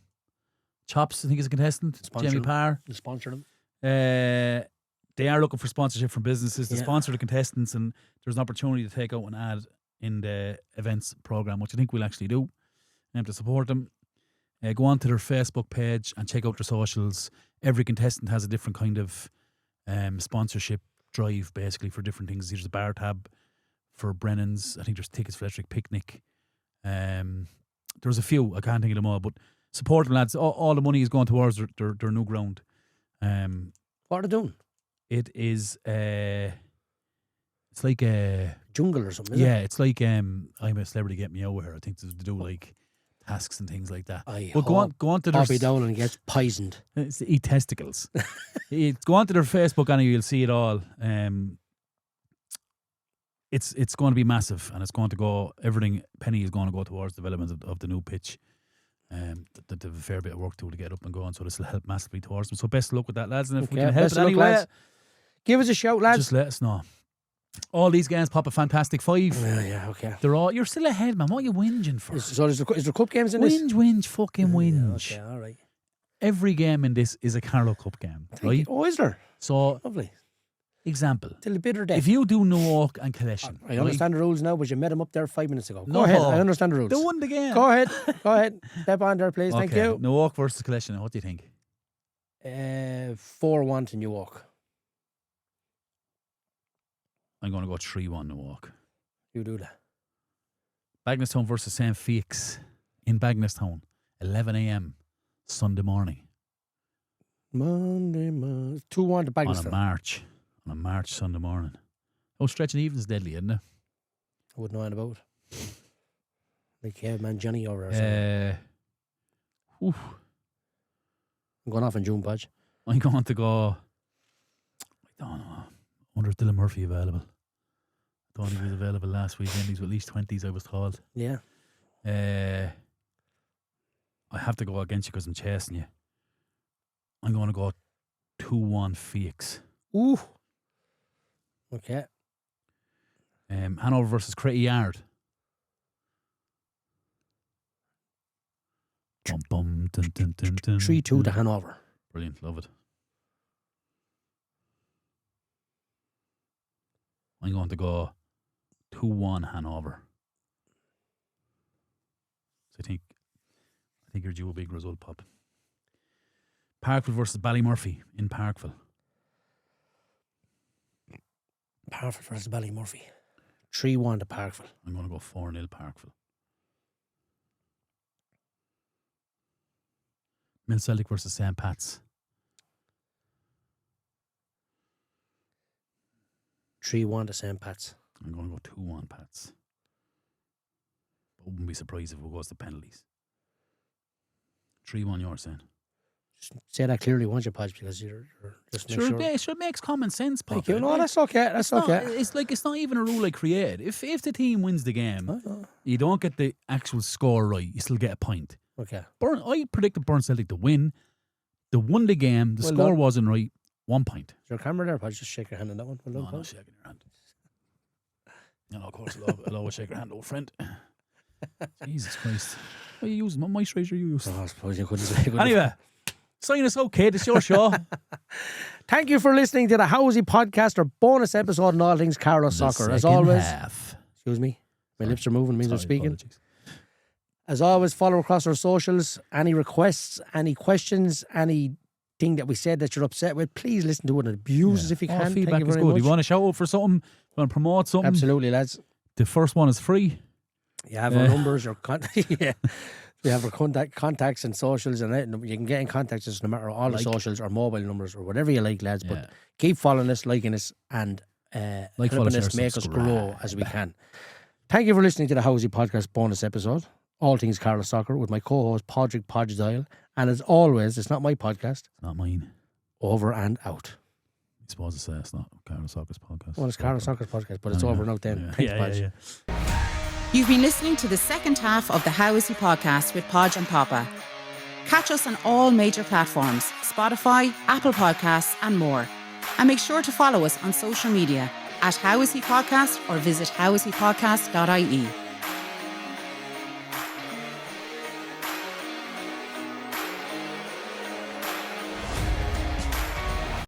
[SPEAKER 3] Chops, I think is a contestant,
[SPEAKER 2] Sponsor
[SPEAKER 3] Jamie
[SPEAKER 2] them.
[SPEAKER 3] Parr.
[SPEAKER 2] You sponsor them.
[SPEAKER 3] They are looking for sponsorship from businesses to
[SPEAKER 2] Yeah.
[SPEAKER 3] sponsor the contestants, and there's an opportunity to take out an ad in the events program, which I think we'll actually do, to support them. Go on to their Facebook page and check out their socials. Every contestant has a different kind of sponsorship drive, basically, for different things. There's a bar tab for Brennan's. I think there's tickets for Electric Picnic. There's a few. I can't think of them all, but support them, lads. All the money is going towards their new ground.
[SPEAKER 2] What are they doing?
[SPEAKER 3] It is it's like a
[SPEAKER 2] jungle or something, isn't it?
[SPEAKER 3] Yeah, it's like I'm a Celebrity Get Me Out here. I think to do like tasks and things like that. But go on to their
[SPEAKER 2] Bobby Dolan gets poisoned.
[SPEAKER 3] It's eat testicles. Go on to their Facebook anyway, you'll see it all. It's going to be massive, and it's going to go. Everything penny is going to go towards development of the new pitch. That have a fair bit of work to get up and going, so this will help massively towards them. So best of luck with that, lads, and if we can help it anyway,
[SPEAKER 2] lads. Give us a shout, lads.
[SPEAKER 3] Just let us know. All these games pop a fantastic 5.
[SPEAKER 2] Yeah, okay.
[SPEAKER 3] You're still ahead, man. What are you whinging for?
[SPEAKER 2] So is there cup games in this?
[SPEAKER 3] Whinge, fucking whinge.
[SPEAKER 2] Yeah, okay, all right.
[SPEAKER 3] Every game in this is a Carlow Cup game, right?
[SPEAKER 2] Oh, is there?
[SPEAKER 3] So,
[SPEAKER 2] lovely.
[SPEAKER 3] Example.
[SPEAKER 2] Till the bitter death.
[SPEAKER 3] If you do Newark and Collection,
[SPEAKER 2] I understand the rules now, but you met him up there 5 minutes ago.
[SPEAKER 3] No.
[SPEAKER 2] Go ahead, I understand the rules.
[SPEAKER 3] They won the game.
[SPEAKER 2] Go ahead. Step on there, please.
[SPEAKER 3] Okay.
[SPEAKER 2] Thank you.
[SPEAKER 3] Newark versus Collection. What do you think?
[SPEAKER 2] 4-1 to Newark.
[SPEAKER 3] I'm going to go 3-1 Newark.
[SPEAKER 2] You do that.
[SPEAKER 3] Bagnallstown versus St. Felix in Bagnallstown, 11 a.m. Sunday morning.
[SPEAKER 2] Monday, 2-1 to Bagnallstown.
[SPEAKER 3] On a March Sunday morning. Oh, stretching even's deadly, isn't it?
[SPEAKER 2] I wouldn't know anything about it. Like Caveman Johnny over there. I'm going off in June, Podge.
[SPEAKER 3] I'm going to go. I don't know. I wonder if Dylan Murphy available. I thought he was available last weekend. He's at least 20s, I was told.
[SPEAKER 2] Yeah.
[SPEAKER 3] I have to go against you because I'm chasing you. I'm going to go 2-1 Felix.
[SPEAKER 2] Ooh. Okay.
[SPEAKER 3] Hanover versus Cretty Yard.
[SPEAKER 2] 3-2 to Hanover.
[SPEAKER 3] Brilliant, love it. I'm going to go 2-1 Hanover. So I think you're due a big result, Pop. Parkville versus Ballymurphy in Parkville.
[SPEAKER 2] Parkville versus Ballymurphy. 3-1 to Parkville.
[SPEAKER 3] I'm going to go 4-0 Parkville. Mill Celtic versus St. Pat's.
[SPEAKER 2] 3-1 to St. Pat's.
[SPEAKER 3] I'm going to go 2-1 Pats. But wouldn't be surprised if it goes to penalties. 3-1 you're saying?
[SPEAKER 2] Just say that clearly, won't you, Podge? Because you're just make sure.
[SPEAKER 3] It makes common sense, Pop.
[SPEAKER 2] Thank you. No, that's okay. That's okay.
[SPEAKER 3] It's not even a rule I created. If the team wins the game, you don't get the actual score right, you still get a point.
[SPEAKER 2] Okay.
[SPEAKER 3] I predicted Burn Celtic to win. They won the game. The score wasn't right. 1 point.
[SPEAKER 2] Is there a camera there, Podge? Just shake your hand on that one.
[SPEAKER 3] No, I'm not shaking your hand. No, of course, I'll always shake your hand, old friend. Jesus Christ. What are you using? What moisturiser are you using?
[SPEAKER 2] Oh, I suppose you couldn't say.
[SPEAKER 3] Anyway, sign us out, kid. It's your show.
[SPEAKER 2] Thank you for listening to the Housey podcast, or bonus episode on all things Carlow soccer. As always, excuse me, my lips are moving, means I'm speaking.
[SPEAKER 3] Apologies.
[SPEAKER 2] As always, follow across our socials. Any requests, any questions, anything that we said that you're upset with, please listen to it and abuse us if you can.
[SPEAKER 3] Feedback
[SPEAKER 2] Thank you
[SPEAKER 3] is
[SPEAKER 2] very
[SPEAKER 3] good.
[SPEAKER 2] much.
[SPEAKER 3] You want to shout out for something? You want to promote something?
[SPEAKER 2] Absolutely, lads.
[SPEAKER 3] The first one is free.
[SPEAKER 2] You have our numbers, yeah. We have our contacts and socials, and you can get in contact with us no matter all the socials or mobile numbers or whatever you like, lads. But keep following us, liking us, and helping us make us grow as we can. Thank you for listening to the Housey podcast bonus episode, All Things Carlow Soccer, with my co-host Podge Dial. And as always, it's not my podcast.
[SPEAKER 3] It's not mine.
[SPEAKER 2] Over and out.
[SPEAKER 3] I suppose it's not Carlow Soccer's podcast.
[SPEAKER 2] Well, it's Carlow Soccer's podcast, but it's over and out then. Thanks, Podge.
[SPEAKER 1] You've been listening to the second half of the How Is He podcast with Podge Popa. Catch us on all major platforms, Spotify, Apple Podcasts and more. And make sure to follow us on social media at How Is He Podcast or visit howishypodcast.ie.